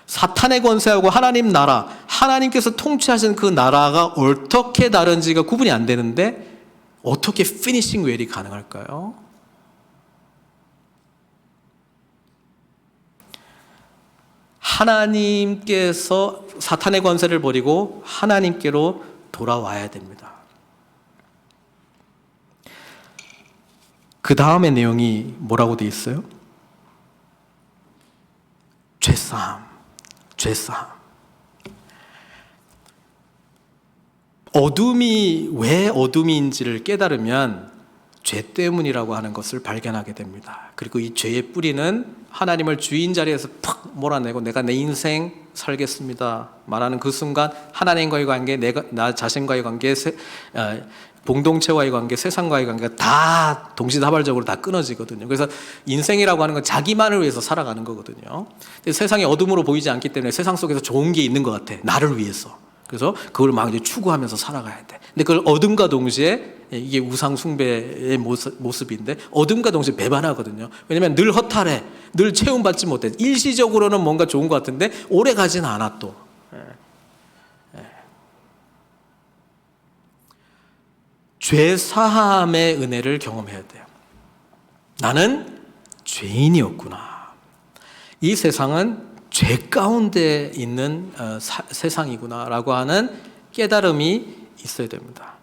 사탄의 권세하고 하나님 나라, 하나님께서 통치하신 그 나라가 어떻게 다른지가 구분이 안 되는데 어떻게 피니싱 웰이 가능할까요? 하나님께서 사탄의 권세를 버리고 하나님께로 돌아와야 됩니다. 그 다음의 내용이 뭐라고 되어 있어요? 죄사함, 죄사함. 어둠이 왜 어둠인지를 깨달으면 죄 때문이라고 하는 것을 발견하게 됩니다. 그리고 이 죄의 뿌리는 하나님을 주인 자리에서 팍 몰아내고 내가 내 인생 살겠습니다 말하는 그 순간 하나님과의 관계, 나 자신과의 관계, 공동체와의 관계, 세상과의 관계가 다 동시다발적으로 다 끊어지거든요. 그래서 인생이라고 하는 건 자기만을 위해서 살아가는 거거든요. 근데 세상이 어둠으로 보이지 않기 때문에 세상 속에서 좋은 게 있는 것 같아. 나를 위해서. 그래서 그걸 막 이제 추구하면서 살아가야 돼. 근데 그걸 어둠과 동시에 이게 우상 숭배의 모습인데 어둠과 동시에 배반하거든요. 왜냐하면 늘 허탈해, 늘 체험받지 못해. 일시적으로는 뭔가 좋은 것 같은데 오래 가진 않아 또. 죄 사함의 은혜를 경험해야 돼요. 나는 죄인이었구나. 이 세상은 죄 가운데 있는 세상이구나라고 하는 깨달음이 있어야 됩니다.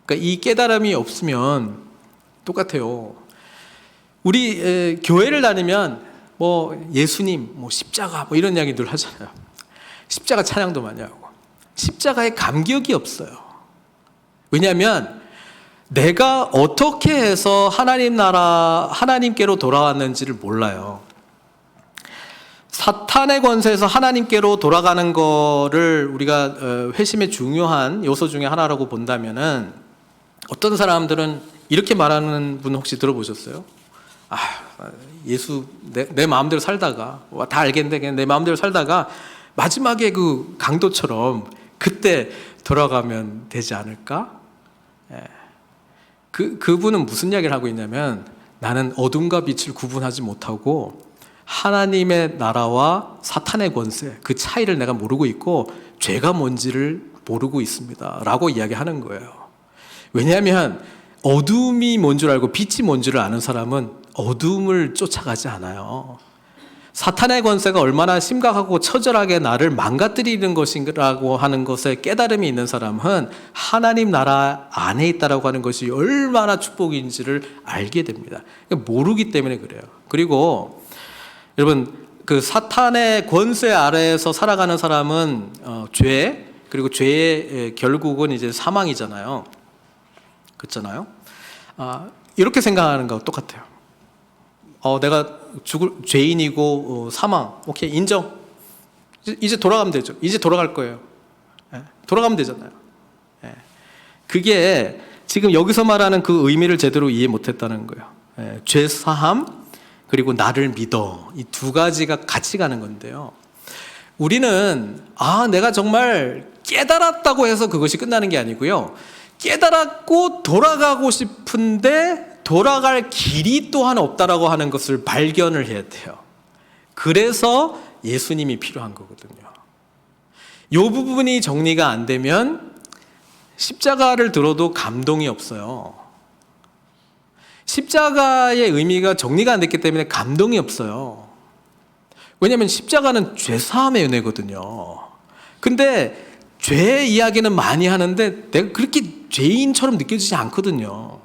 그러니까 이 깨달음이 없으면 똑같아요. 우리 교회를 다니면 뭐 예수님, 뭐 십자가 뭐 이런 이야기들 하잖아요. 십자가 찬양도 많이 하고 십자가에 감격이 없어요. 왜냐하면 내가 어떻게 해서 하나님 나라, 하나님께로 돌아왔는지를 몰라요. 사탄의 권세에서 하나님께로 돌아가는 거를 우리가 회심의 중요한 요소 중에 하나라고 본다면은 어떤 사람들은 이렇게 말하는 분 혹시 들어보셨어요? 예수 내 마음대로 살다가 다 알겠는데 그냥 내 마음대로 살다가 마지막에 그 강도처럼 그때 돌아가면 되지 않을까? 그분은 무슨 이야기를 하고 있냐면 나는 어둠과 빛을 구분하지 못하고 하나님의 나라와 사탄의 권세 그 차이를 내가 모르고 있고 죄가 뭔지를 모르고 있습니다 라고 이야기하는 거예요. 왜냐하면 어둠이 뭔 줄 알고 빛이 뭔 줄을 아는 사람은 어둠을 쫓아가지 않아요. 사탄의 권세가 얼마나 심각하고 처절하게 나를 망가뜨리는 것이라고 하는 것에 깨달음이 있는 사람은 하나님 나라 안에 있다라고 하는 것이 얼마나 축복인지를 알게 됩니다. 모르기 때문에 그래요. 그리고 여러분 그 사탄의 권세 아래에서 살아가는 사람은 죄 그리고 죄의 결국은 이제 사망이잖아요. 그렇잖아요. 이렇게 생각하는 거하고 똑같아요. 내가 죽을 죄인이고 사망 오케이 인정. 이제 돌아가면 되죠. 이제 돌아갈 거예요. 돌아가면 되잖아요. 그게 지금 여기서 말하는 그 의미를 제대로 이해 못했다는 거예요. 죄 사함 그리고 나를 믿어 이 두 가지가 같이 가는 건데요. 우리는 내가 정말 깨달았다고 해서 그것이 끝나는 게 아니고요. 깨달았고 돌아가고 싶은데 돌아갈 길이 또한 없다라고 하는 것을 발견을 해야 돼요. 그래서 예수님이 필요한 거거든요. 이 부분이 정리가 안 되면 십자가를 들어도 감동이 없어요. 십자가의 의미가 정리가 안 됐기 때문에 감동이 없어요. 왜냐하면 십자가는 죄사함의 은혜거든요. 근데 죄 이야기는 많이 하는데 내가 그렇게 죄인처럼 느껴지지 않거든요.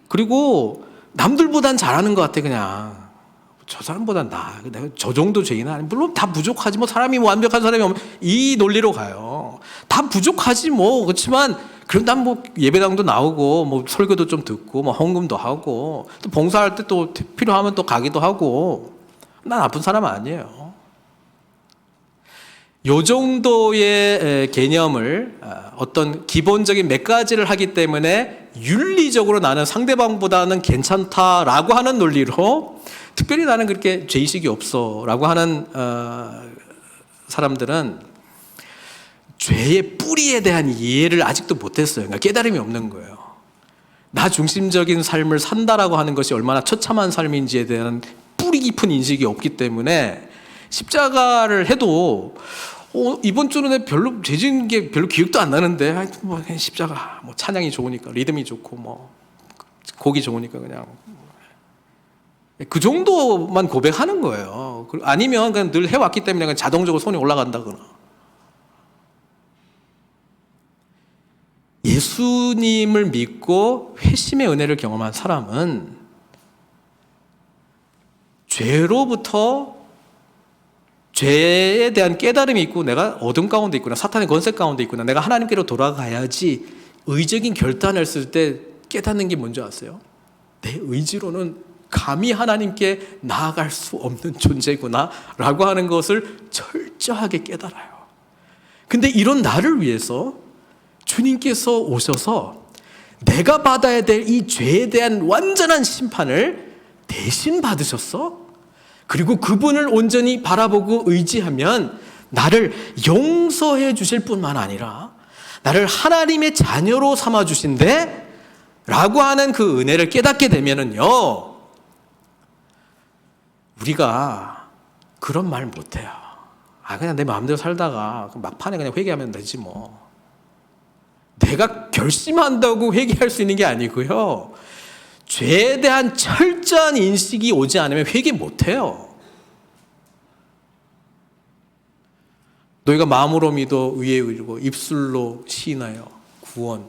그리고 남들보단 잘하는 것 같아. 그냥 저 사람보단 나아. 내가 저 정도 죄인은 아니. 물론 다 부족하지 뭐. 사람이 뭐 완벽한 사람이 없는 이 논리로 가요. 다 부족하지 뭐. 그렇지만 그럼 난 뭐 예배당도 나오고 뭐 설교도 좀 듣고 뭐 헌금도 하고 또 봉사할 때 또 필요하면 또 가기도 하고. 난 나쁜 사람 아니에요. 요 정도의 개념을 어떤 기본적인 몇 가지를 하기 때문에 윤리적으로 나는 상대방보다는 괜찮다라고 하는 논리로 특별히 나는 그렇게 죄의식이 없어라고 하는 사람들은 죄의 뿌리에 대한 이해를 아직도 못했어요. 그러니까 깨달음이 없는 거예요. 나 중심적인 삶을 산다라고 하는 것이 얼마나 처참한 삶인지에 대한 뿌리 깊은 인식이 없기 때문에 십자가를 해도 이번 주는 별로 죄진 게 별로 기억도 안 나는데 하여튼 뭐 십자가 뭐 찬양이 좋으니까 리듬이 좋고 뭐 곡이 좋으니까 그냥 그 정도만 고백하는 거예요. 아니면 그냥 늘 해왔기 때문에 그냥 자동적으로 손이 올라간다거나. 예수님을 믿고 회심의 은혜를 경험한 사람은 죄로부터 죄에 대한 깨달음이 있고 내가 어둠 가운데 있구나, 사탄의 권세 가운데 있구나, 내가 하나님께로 돌아가야지 의적인 결단을 했을 때 깨닫는 게 뭔지 아세요? 내 의지로는 감히 하나님께 나아갈 수 없는 존재구나 라고 하는 것을 철저하게 깨달아요. 근데 이런 나를 위해서 주님께서 오셔서 내가 받아야 될 이 죄에 대한 완전한 심판을 대신 받으셨어? 그리고 그분을 온전히 바라보고 의지하면 나를 용서해 주실 뿐만 아니라 나를 하나님의 자녀로 삼아 주신대 라고 하는 그 은혜를 깨닫게 되면은요, 우리가 그런 말 못해요. 그냥 내 마음대로 살다가 막판에 그냥 회개하면 되지 뭐. 내가 결심한다고 회개할 수 있는 게 아니고요, 죄에 대한 철저한 인식이 오지 않으면 회개 못해요. 너희가 마음으로 믿어 의에 이르고 입술로 시인하여 구원.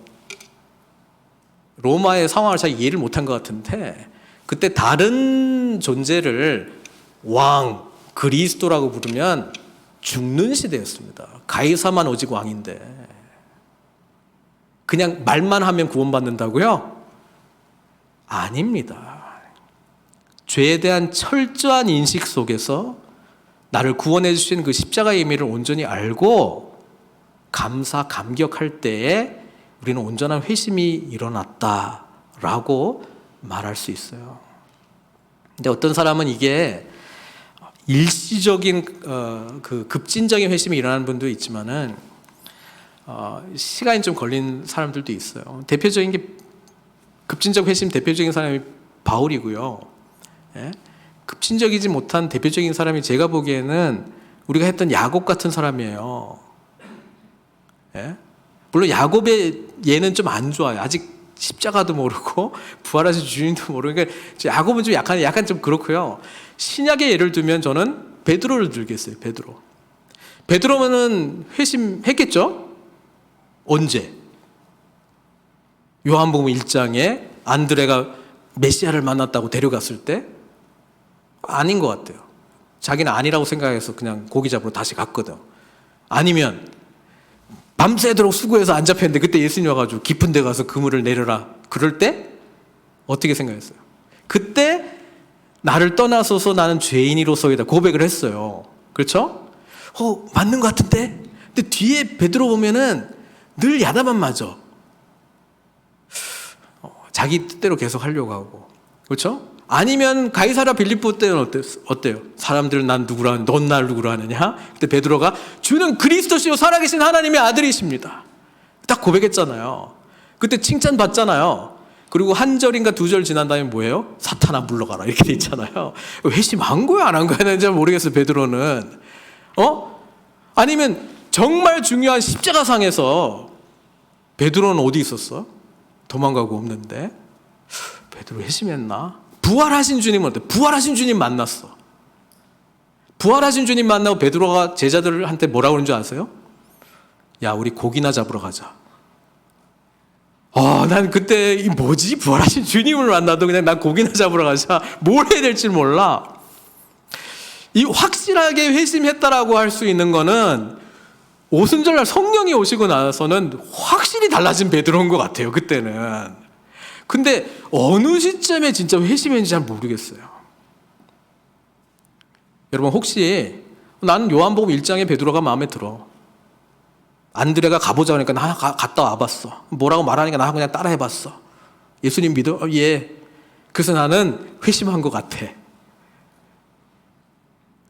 로마의 상황을 잘 이해를 못한 것 같은데 그때 다른 존재를 왕, 그리스도라고 부르면 죽는 시대였습니다. 가이사만 오직 왕인데 그냥 말만 하면 구원받는다고요? 아닙니다. 죄에 대한 철저한 인식 속에서 나를 구원해 주신 그 십자가의 의미를 온전히 알고 감사, 감격할 때에 우리는 온전한 회심이 일어났다라고 말할 수 있어요. 근데 어떤 사람은 이게 일시적인 그 급진적인 회심이 일어나는 분도 있지만은 시간이 좀 걸린 사람들도 있어요. 대표적인 게 급진적 회심 대표적인 사람이 바울이고요. 예? 급진적이지 못한 대표적인 사람이 제가 보기에는 우리가 했던 야곱 같은 사람이에요. 예? 물론 야곱의 예는 좀 안 좋아요. 아직 십자가도 모르고 부활하신 주님도 모르고. 그러니까 야곱은 좀 약간 좀 그렇고요. 신약의 예를 들면 저는 베드로를 들겠어요. 베드로는 회심했겠죠? 언제? 요한복음 1장에 안드레가 메시아를 만났다고 데려갔을 때? 아닌 것 같아요. 자기는 아니라고 생각해서 그냥 고기 잡으러 다시 갔거든. 아니면 밤새도록 수고해서 안 잡혔는데 그때 예수님 와가지고 깊은 데 가서 그물을 내려라. 그럴 때 어떻게 생각했어요? 그때 나를 떠나서서 나는 죄인이로서이다 고백을 했어요. 그렇죠? 맞는 것 같은데? 근데 뒤에 베드로 보면은 늘 야단만 맞아. 자기 뜻대로 계속 하려고 하고. 그렇죠? 아니면 가이사랴 빌립보 때는 어때요? 사람들은 난 누구라, 넌 날 누구라 하느냐? 그때 베드로가 주는 그리스도시요 살아계신 하나님의 아들이십니다. 딱 고백했잖아요. 그때 칭찬 받잖아요. 그리고 한 절인가 두 절 지난 다음에 뭐예요? 사탄아 물러가라 이렇게 돼 있잖아요. 회심한 거야 안 한 거야는 잘 모르겠어요. 베드로는 아니면 정말 중요한 십자가상에서 베드로는 어디 있었어? 도망가고 없는데 베드로 회심했나? 부활하신 주님은 어때? 부활하신 주님 만났어. 부활하신 주님 만나고 베드로가 제자들한테 뭐라고 그러는 줄 아세요? 야 우리 고기나 잡으러 가자. 난 그때 이 뭐지? 부활하신 주님을 만나도 그냥 난 고기나 잡으러 가자. 뭘 해야 될지 몰라. 이 확실하게 회심했다라고 할 수 있는 거는 오순절날 성령이 오시고 나서는 확실히 달라진 베드로인 것 같아요. 그때는. 근데 어느 시점에 진짜 회심했는지 잘 모르겠어요. 여러분 혹시 나는 요한복음 1장의 베드로가 마음에 들어. 안드레가 가보자 그러니까 나 갔다 와봤어. 뭐라고 말하니까 나 그냥 따라 해봤어. 예수님 믿어? 예. 그래서 나는 회심한 것 같아.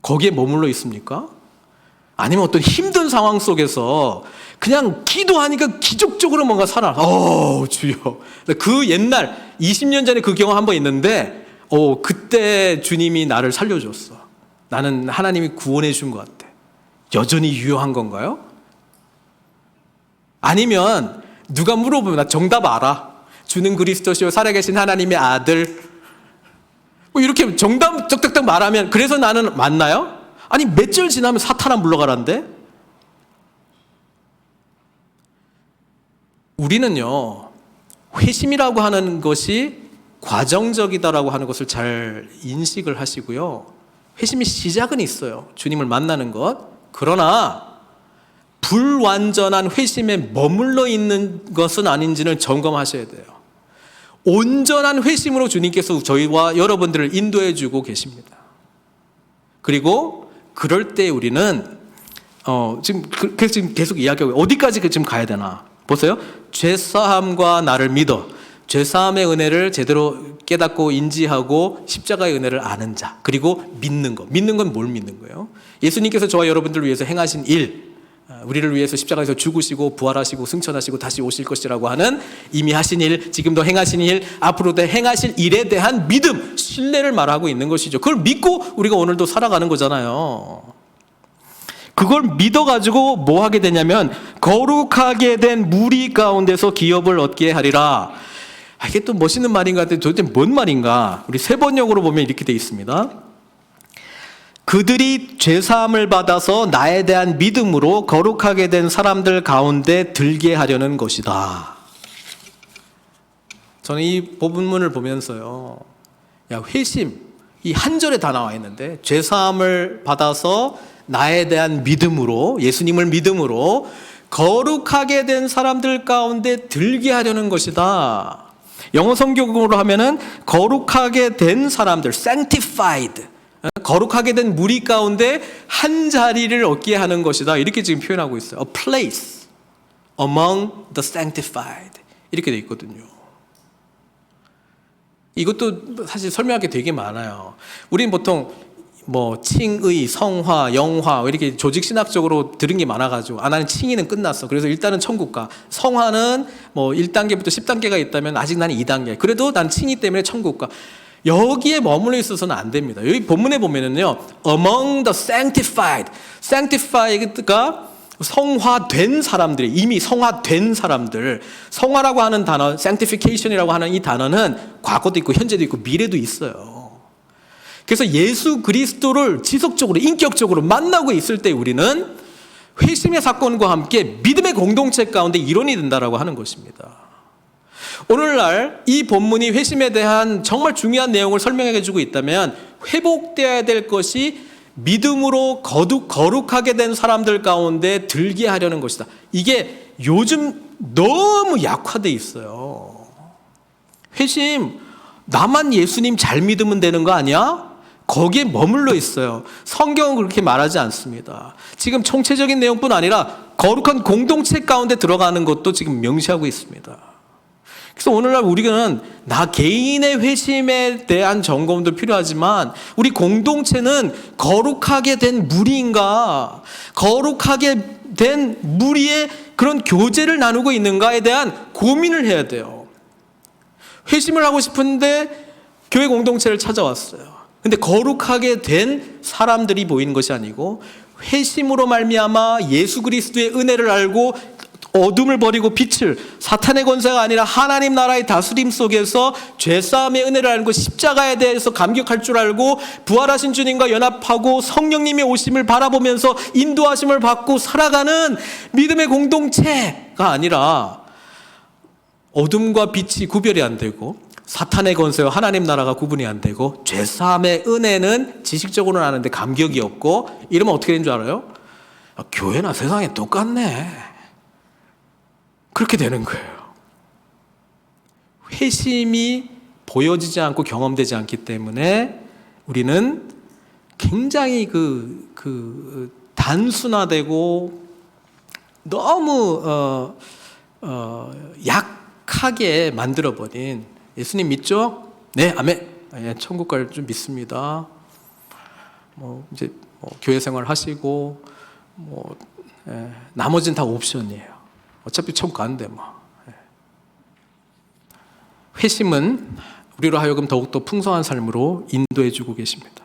거기에 머물러 있습니까? 아니면 어떤 힘든 상황 속에서 그냥 기도하니까 기적적으로 뭔가 살아. 주여. 그 옛날 20년 전에 그 경험 한번 있는데 그때 주님이 나를 살려줬어. 나는 하나님이 구원해 준 것 같아. 여전히 유효한 건가요? 아니면 누가 물어보면 나 정답 알아. 주는 그리스도시요 살아계신 하나님의 아들. 이렇게 정답 딱딱딱 말하면 그래서 나는 맞나요? 아니 몇 절 지나면 사탄아 물러가란데? 우리는요 회심이라고 하는 것이 과정적이다라고 하는 것을 잘 인식을 하시고요. 회심의 시작은 있어요. 주님을 만나는 것. 그러나 불완전한 회심에 머물러 있는 것은 아닌지는 점검하셔야 돼요. 온전한 회심으로 주님께서 저희와 여러분들을 인도해 주고 계십니다. 그리고 그럴 때 우리는 지금 계속 이야기하고 어디까지 지금 가야 되나 보세요. 죄사함과 나를 믿어 죄사함의 은혜를 제대로 깨닫고 인지하고 십자가의 은혜를 아는 자 그리고 믿는 것. 믿는 건 뭘 믿는 거예요? 예수님께서 저와 여러분들을 위해서 행하신 일, 우리를 위해서 십자가에서 죽으시고 부활하시고 승천하시고 다시 오실 것이라고 하는 이미 하신 일, 지금도 행하신 일, 앞으로도 행하실 일에 대한 믿음, 신뢰를 말하고 있는 것이죠. 그걸 믿고 우리가 오늘도 살아가는 거잖아요. 그걸 믿어가지고 뭐 하게 되냐면 거룩하게 된 무리 가운데서 기업을 얻게 하리라. 이게 또 멋있는 말인 것 같은데 도대체 뭔 말인가? 우리 세번역으로 보면 이렇게 돼 있습니다. 그들이 죄사함을 받아서 나에 대한 믿음으로 거룩하게 된 사람들 가운데 들게 하려는 것이다. 저는 이 본문을 보면서요, 회심, 이 한 절에 다 나와 있는데 죄사함을 받아서 나에 대한 믿음으로, 예수님을 믿음으로 거룩하게 된 사람들 가운데 들게 하려는 것이다. 영어 성경으로 하면은 거룩하게 된 사람들, sanctified, 거룩하게 된 무리 가운데 한 자리를 얻게 하는 것이다. 이렇게 지금 표현하고 있어요. A place among the sanctified. 이렇게 돼 있거든요. 이것도 사실 설명할 게 되게 많아요. 우리는 보통 칭의, 성화, 영화 이렇게 조직 신학적으로 들은 게 많아가지고 나는 칭의는 끝났어. 그래서 일단은 천국가. 성화는 1단계부터 10단계가 있다면 아직 나는 2단계. 그래도 난 칭의 때문에 천국가. 여기에 머물러 있어서는 안 됩니다. 여기 본문에 보면은요, among the sanctified. sanctified가 성화된 사람들이, 이미 성화된 사람들. 성화라고 하는 단어, sanctification이라고 하는 이 단어는 과거도 있고 현재도 있고 미래도 있어요. 그래서 예수 그리스도를 지속적으로 인격적으로 만나고 있을 때 우리는 회심의 사건과 함께 믿음의 공동체 가운데 일원이 된다라고 하는 것입니다. 오늘날 이 본문이 회심에 대한 정말 중요한 내용을 설명해 주고 있다면 회복되어야 될 것이 믿음으로 거룩하게 된 사람들 가운데 들게 하려는 것이다. 이게 요즘 너무 약화돼 있어요. 회심, 나만 예수님 잘 믿으면 되는 거 아니야? 거기에 머물러 있어요. 성경은 그렇게 말하지 않습니다. 지금 총체적인 내용뿐 아니라 거룩한 공동체 가운데 들어가는 것도 지금 명시하고 있습니다. 그래서 오늘날 우리는 나 개인의 회심에 대한 점검도 필요하지만 우리 공동체는 거룩하게 된 무리인가, 거룩하게 된 무리의 그런 교제를 나누고 있는가에 대한 고민을 해야 돼요. 회심을 하고 싶은데 교회 공동체를 찾아왔어요. 근데 거룩하게 된 사람들이 보이는 것이 아니고 회심으로 말미암아 예수 그리스도의 은혜를 알고 어둠을 버리고 빛을, 사탄의 권세가 아니라 하나님 나라의 다스림 속에서 죄사함의 은혜를 알고 십자가에 대해서 감격할 줄 알고 부활하신 주님과 연합하고 성령님의 오심을 바라보면서 인도하심을 받고 살아가는 믿음의 공동체가 아니라 어둠과 빛이 구별이 안 되고 사탄의 권세와 하나님 나라가 구분이 안 되고 죄사함의 은혜는 지식적으로는 아는데 감격이 없고 이러면 어떻게 되는 줄 알아요? 교회나 세상에 똑같네. 그렇게 되는 거예요. 회심이 보여지지 않고 경험되지 않기 때문에 우리는 굉장히 단순화되고 너무 약하게 만들어버린, 예수님 믿죠? 네, 아멘. 예, 천국 갈 줄 믿습니다. 이제 교회 생활 하시고 나머지는 다 옵션이에요. 어차피 천국 가는데 뭐. 회심은 우리로 하여금 더욱더 풍성한 삶으로 인도해 주고 계십니다.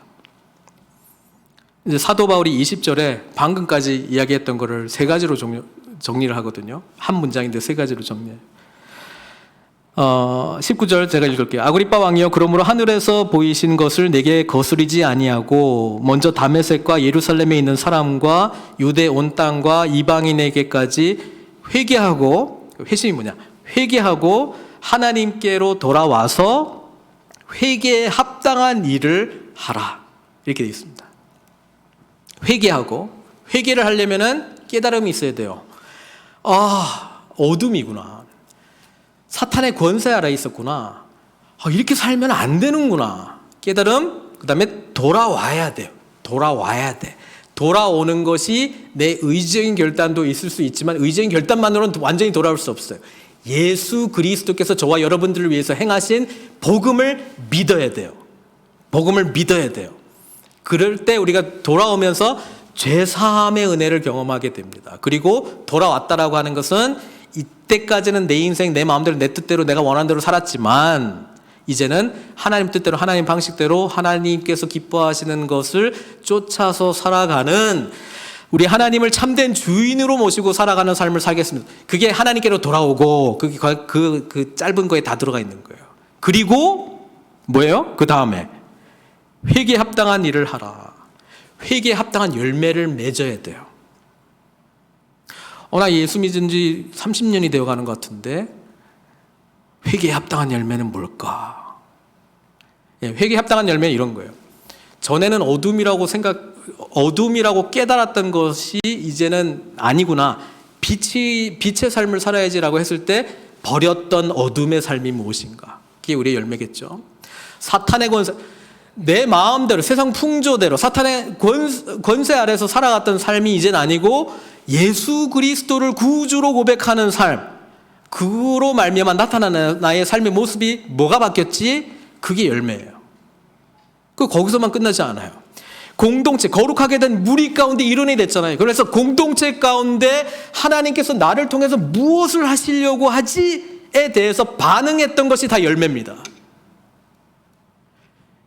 이제 사도 바울이 20절에 방금까지 이야기했던 거를 세 가지로 정리를 하거든요. 한 문장인데 세 가지로 정리해요. 19절 제가 읽을게요. 아그리빠 왕이여, 그러므로 하늘에서 보이신 것을 내게 거스르지 아니하고 먼저 다메섹과 예루살렘에 있는 사람과 유대 온 땅과 이방인에게까지 회개하고, 회심이 뭐냐? 회개하고 하나님께로 돌아와서 회개에 합당한 일을 하라. 이렇게 되어 있습니다. 회개하고, 회개를 하려면은 깨달음이 있어야 돼요. 어둠이구나. 사탄의 권세 아래 있었구나. 이렇게 살면 안 되는구나. 깨달음, 그 다음에 돌아와야 돼요. 돌아와야 돼. 돌아오는 것이 내 의지적인 결단도 있을 수 있지만 의지적인 결단만으로는 완전히 돌아올 수 없어요. 예수 그리스도께서 저와 여러분들을 위해서 행하신 복음을 믿어야 돼요. 복음을 믿어야 돼요. 그럴 때 우리가 돌아오면서 죄사함의 은혜를 경험하게 됩니다. 그리고 돌아왔다라고 하는 것은 이때까지는 내 인생 내 마음대로 내 뜻대로 내가 원하는 대로 살았지만 이제는 하나님 뜻대로 하나님 방식대로 하나님께서 기뻐하시는 것을 쫓아서 살아가는, 우리 하나님을 참된 주인으로 모시고 살아가는 삶을 살겠습니다. 그게 하나님께로 돌아오고 그 짧은 거에 다 들어가 있는 거예요. 그리고 뭐예요? 그 다음에 회개에 합당한 일을 하라. 회개에 합당한 열매를 맺어야 돼요. 나 예수 믿은 지 30년이 되어가는 것 같은데 회개에 합당한 열매는 뭘까? 회개에 합당한 열매는 이런 거예요. 전에는 어둠이라고 깨달았던 것이 이제는 아니구나. 빛의 삶을 살아야지라고 했을 때 버렸던 어둠의 삶이 무엇인가? 그게 우리의 열매겠죠. 사탄의 권세, 내 마음대로 세상 풍조대로 사탄의 권세 아래서 살아갔던 삶이 이제는 아니고 예수 그리스도를 구주로 고백하는 삶, 그로 말미암아 나타나는 나의 삶의 모습이 뭐가 바뀌었지? 그게 열매예요. 거기서만 끝나지 않아요. 공동체, 거룩하게 된 무리 가운데 일원이 됐잖아요. 그래서 공동체 가운데 하나님께서 나를 통해서 무엇을 하시려고 하지에 대해서 반응했던 것이 다 열매입니다.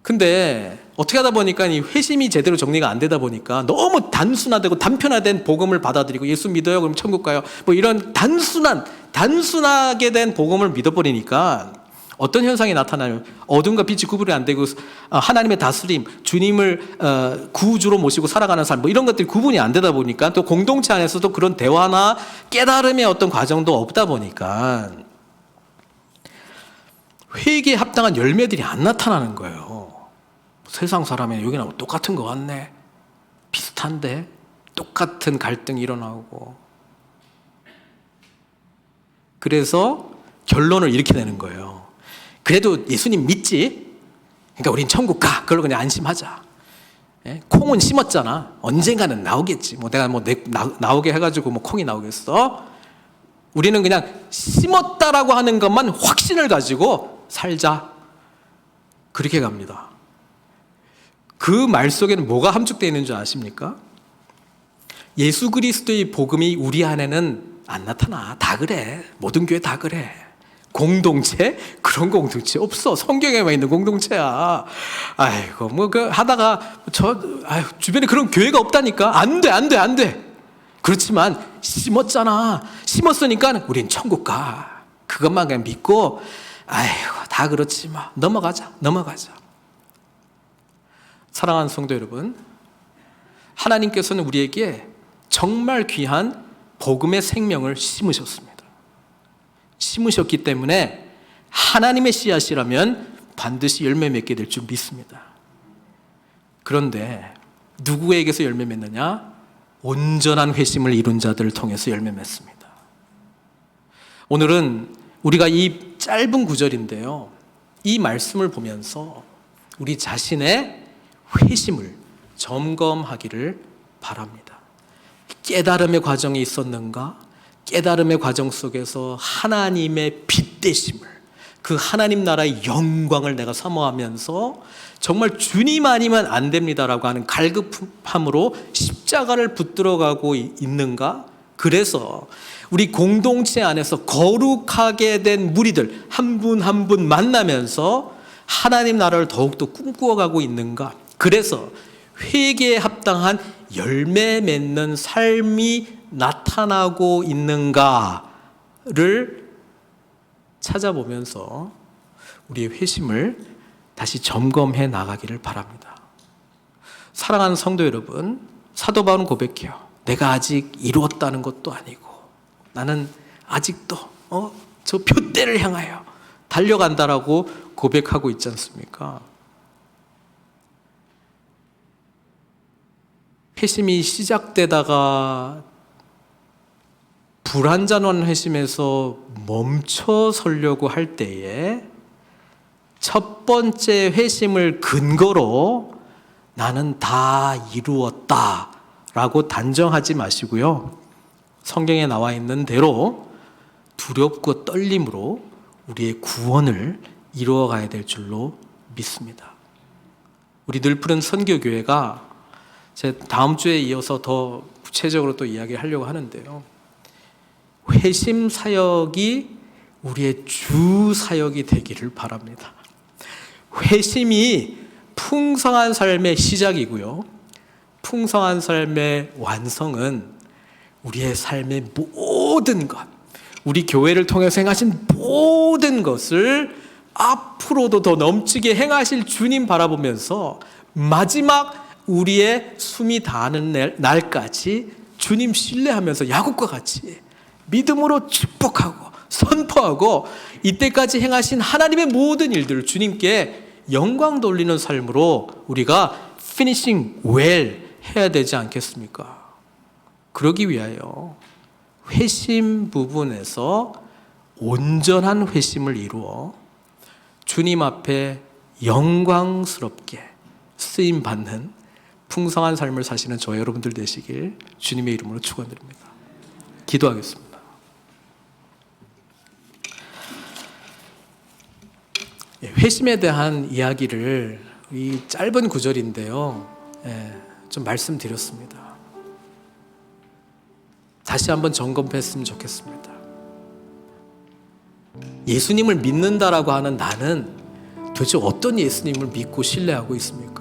근데 어떻게 하다 보니까 이 회심이 제대로 정리가 안 되다 보니까 너무 단순화되고 단편화된 복음을 받아들이고 예수 믿어요? 그럼 천국 가요? 이런 단순하게 된 복음을 믿어버리니까 어떤 현상이 나타나요? 어둠과 빛이 구분이 안 되고 하나님의 다스림, 주님을 구주로 모시고 살아가는 삶, 이런 것들이 구분이 안 되다 보니까 또 공동체 안에서도 그런 대화나 깨달음의 어떤 과정도 없다 보니까 회개에 합당한 열매들이 안 나타나는 거예요. 세상 사람이 여기는 똑같은 것 같네. 비슷한데 똑같은 갈등이 일어나고. 그래서 결론을 이렇게 내는 거예요. 그래도 예수님 믿지? 그러니까 우린 천국 가. 그걸로 그냥 안심하자. 콩은 심었잖아. 언젠가는 나오겠지. 내가 나오게 해가지고 콩이 나오겠어? 우리는 그냥 심었다라고 하는 것만 확신을 가지고 살자. 그렇게 갑니다. 그 말 속에는 뭐가 함축되어 있는 줄 아십니까? 예수 그리스도의 복음이 우리 안에는 안 나타나. 다 그래. 모든 교회 다 그래. 공동체? 그런 공동체 없어. 성경에만 있는 공동체야. 아이고, 뭐, 하다가, 주변에 그런 교회가 없다니까? 안 돼. 그렇지만, 심었잖아. 심었으니까, 우린 천국 가. 그것만 그냥 믿고, 아이고, 다 그렇지 뭐. 넘어가자. 사랑하는 성도 여러분, 하나님께서는 우리에게 정말 귀한 복음의 생명을 심으셨습니다. 심으셨기 때문에 하나님의 씨앗이라면 반드시 열매 맺게 될 줄 믿습니다. 그런데 누구에게서 열매 맺느냐? 온전한 회심을 이룬 자들을 통해서 열매 맺습니다. 오늘은 우리가 이 짧은 구절인데요, 이 말씀을 보면서 우리 자신의 회심을 점검하기를 바랍니다. 깨달음의 과정이 있었는가? 깨달음의 과정 속에서 하나님의 빛되심을, 그 하나님 나라의 영광을 내가 사모하면서 정말 주님 아니면 안 됩니다라고 하는 갈급함으로 십자가를 붙들어가고 있는가? 그래서 우리 공동체 안에서 거룩하게 된 무리들 한 분 한 분 만나면서 하나님 나라를 더욱더 꿈꾸어가고 있는가? 그래서 회개에 합당한 열매 맺는 삶이 나타나고 있는가를 찾아보면서 우리의 회심을 다시 점검해 나가기를 바랍니다. 사랑하는 성도 여러분, 사도 바울은 고백해요. 내가 아직 이루었다는 것도 아니고 나는 아직도 저 표대를 향하여 달려간다라고 고백하고 있지 않습니까? 회심이 시작되다가 불완전한 회심에서 멈춰 서려고 할 때에 첫 번째 회심을 근거로 나는 다 이루었다 라고 단정하지 마시고요, 성경에 나와 있는 대로 두렵고 떨림으로 우리의 구원을 이루어가야 될 줄로 믿습니다. 우리 늘푸른 선교교회가 제 다음 주에 이어서 더 구체적으로 또 이야기하려고 하는데요, 회심 사역이 우리의 주 사역이 되기를 바랍니다. 회심이 풍성한 삶의 시작이고요, 풍성한 삶의 완성은 우리의 삶의 모든 것, 우리 교회를 통해서 행하신 모든 것을 앞으로도 더 넘치게 행하실 주님 바라보면서 마지막 우리의 숨이 닿는 날까지 주님 신뢰하면서 야곱과 같이 믿음으로 축복하고 선포하고 이때까지 행하신 하나님의 모든 일들을 주님께 영광 돌리는 삶으로 우리가 피니싱 웰 해야 되지 않겠습니까? 그러기 위하여 회심 부분에서 온전한 회심을 이루어 주님 앞에 영광스럽게 쓰임받는 풍성한 삶을 사시는 저 여러분들 되시길 주님의 이름으로 축원드립니다. 기도하겠습니다. 회심에 대한 이야기를 이 짧은 구절인데요, 좀 말씀드렸습니다. 다시 한번 점검했으면 좋겠습니다. 예수님을 믿는다라고 하는 나는 도대체 어떤 예수님을 믿고 신뢰하고 있습니까?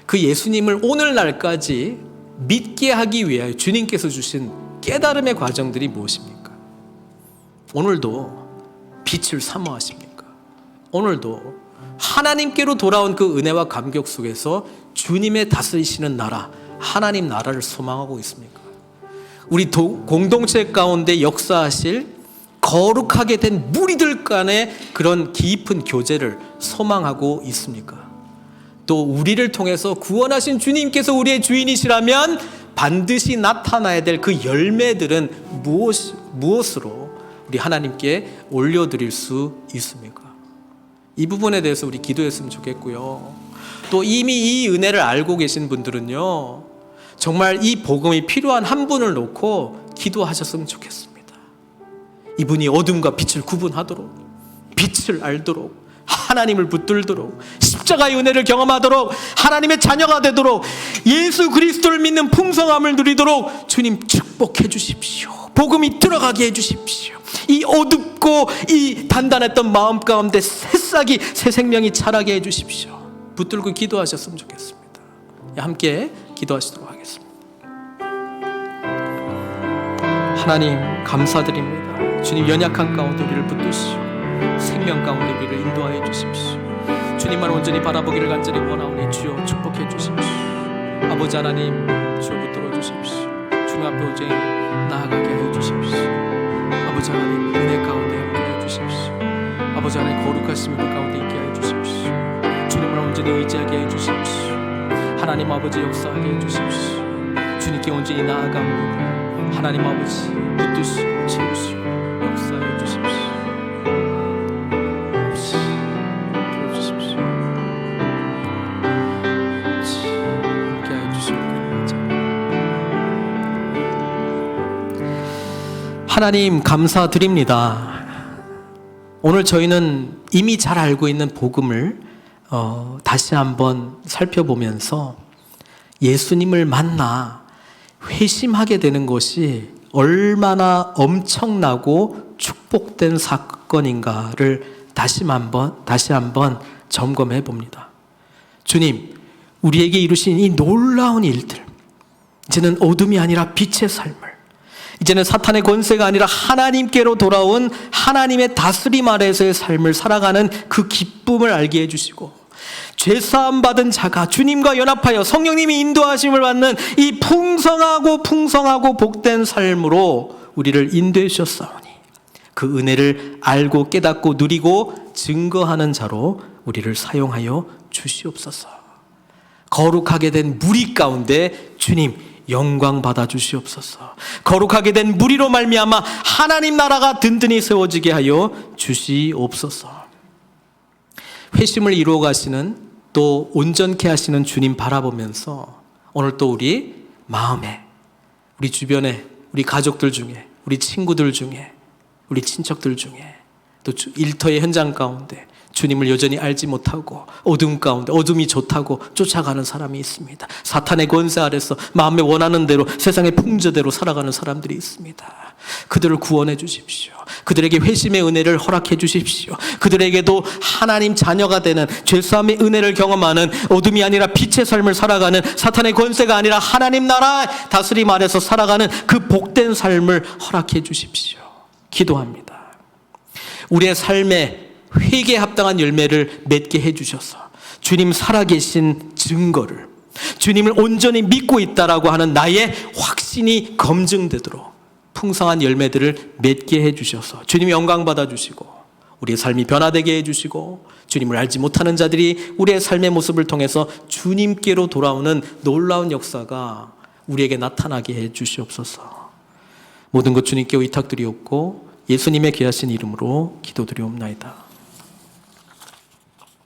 그 예수님을 오늘날까지 믿게 하기 위하여 주님께서 주신 깨달음의 과정들이 무엇입니까? 오늘도 빛을 사모하십니까? 오늘도 하나님께로 돌아온 그 은혜와 감격 속에서 주님의 다스리시는 나라, 하나님 나라를 소망하고 있습니까? 우리 공동체 가운데 역사하실 거룩하게 된 무리들 간의 그런 깊은 교제를 소망하고 있습니까? 또 우리를 통해서 구원하신 주님께서 우리의 주인이시라면 반드시 나타나야 될 그 열매들은 무엇으로 우리 하나님께 올려드릴 수 있습니까? 이 부분에 대해서 우리 기도했으면 좋겠고요, 또 이미 이 은혜를 알고 계신 분들은요, 정말 이 복음이 필요한 한 분을 놓고 기도하셨으면 좋겠습니다. 이분이 어둠과 빛을 구분하도록, 빛을 알도록, 하나님을 붙들도록, 십자가의 은혜를 경험하도록, 하나님의 자녀가 되도록, 예수 그리스도를 믿는 풍성함을 누리도록 주님 축복해 주십시오. 복음이 들어가게 해주십시오. 이 어둡고 이 단단했던 마음 가운데 새싹이, 새 생명이 자라게 해주십시오. 붙들고 기도하셨으면 좋겠습니다. 함께 기도하시도록 하겠습니다. 하나님 감사드립니다. 주님, 연약한 가운데 우리를 붙드시오. 생명 가운데 우리를 인도하여 주십시오. 주님만 온전히 바라보기를 간절히 원하오니 주여 축복해 주십시오. 아버지 하나님, 주여 붙들어 주십시오. 주님 앞에 오직 나아가게 하여 주십시오. 아버지 하나님, 은혜 가운데 함께 하여 주십시오. 아버지 하나님, 거룩하심이 그 가운데 있게 하여 주십시오. 주님을 온전히 의지하게 해 주십시오. 하나님 아버지, 역사하게 해 주십시오. 주님께 온전히 나아갑니다. 하나님 아버지, 붙드시고 채우시고 역사해 주십시오. 도와주십시오. 함께하여 주시옵소서. 하나님 감사드립니다. 오늘 저희는 이미 잘 알고 있는 복음을 다시 한번 살펴보면서 예수님을 만나 회심하게 되는 것이 얼마나 엄청나고 축복된 사건인가를 다시 한번 점검해 봅니다. 주님, 우리에게 이루신 이 놀라운 일들, 이제는 어둠이 아니라 빛의 삶을, 이제는 사탄의 권세가 아니라 하나님께로 돌아온 하나님의 다스림 아래에서의 삶을 살아가는 그 기쁨을 알게 해주시고, 죄사함 받은 자가 주님과 연합하여 성령님이 인도하심을 받는 이 풍성하고 복된 삶으로 우리를 인도해 주셨사오니 그 은혜를 알고 깨닫고 누리고 증거하는 자로 우리를 사용하여 주시옵소서. 거룩하게 된 무리 가운데 주님 영광 받아 주시옵소서. 거룩하게 된 무리로 말미암아 하나님 나라가 든든히 세워지게 하여 주시옵소서. 회심을 이루어 가시는, 또 온전케 하시는 주님 바라보면서 오늘 또 우리 마음에, 우리 주변에, 우리 가족들 중에, 우리 친구들 중에, 우리 친척들 중에, 또 일터의 현장 가운데 주님을 여전히 알지 못하고 어둠 가운데 어둠이 좋다고 쫓아가는 사람이 있습니다. 사탄의 권세 아래서 마음에 원하는 대로, 세상의 풍조대로 살아가는 사람들이 있습니다. 그들을 구원해 주십시오. 그들에게 회심의 은혜를 허락해 주십시오. 그들에게도 하나님 자녀가 되는, 죄사함의 은혜를 경험하는, 어둠이 아니라 빛의 삶을 살아가는, 사탄의 권세가 아니라 하나님 나라 다스림 아래서 살아가는 그 복된 삶을 허락해 주십시오. 기도합니다. 우리의 삶에 회개에 합당한 열매를 맺게 해주셔서 주님 살아계신 증거를, 주님을 온전히 믿고 있다라고 하는 나의 확신이 검증되도록 풍성한 열매들을 맺게 해주셔서 주님 영광 받아주시고 우리의 삶이 변화되게 해주시고, 주님을 알지 못하는 자들이 우리의 삶의 모습을 통해서 주님께로 돌아오는 놀라운 역사가 우리에게 나타나게 해주시옵소서. 모든 것 주님께 의탁드리옵고 예수님의 귀하신 이름으로 기도드리옵나이다.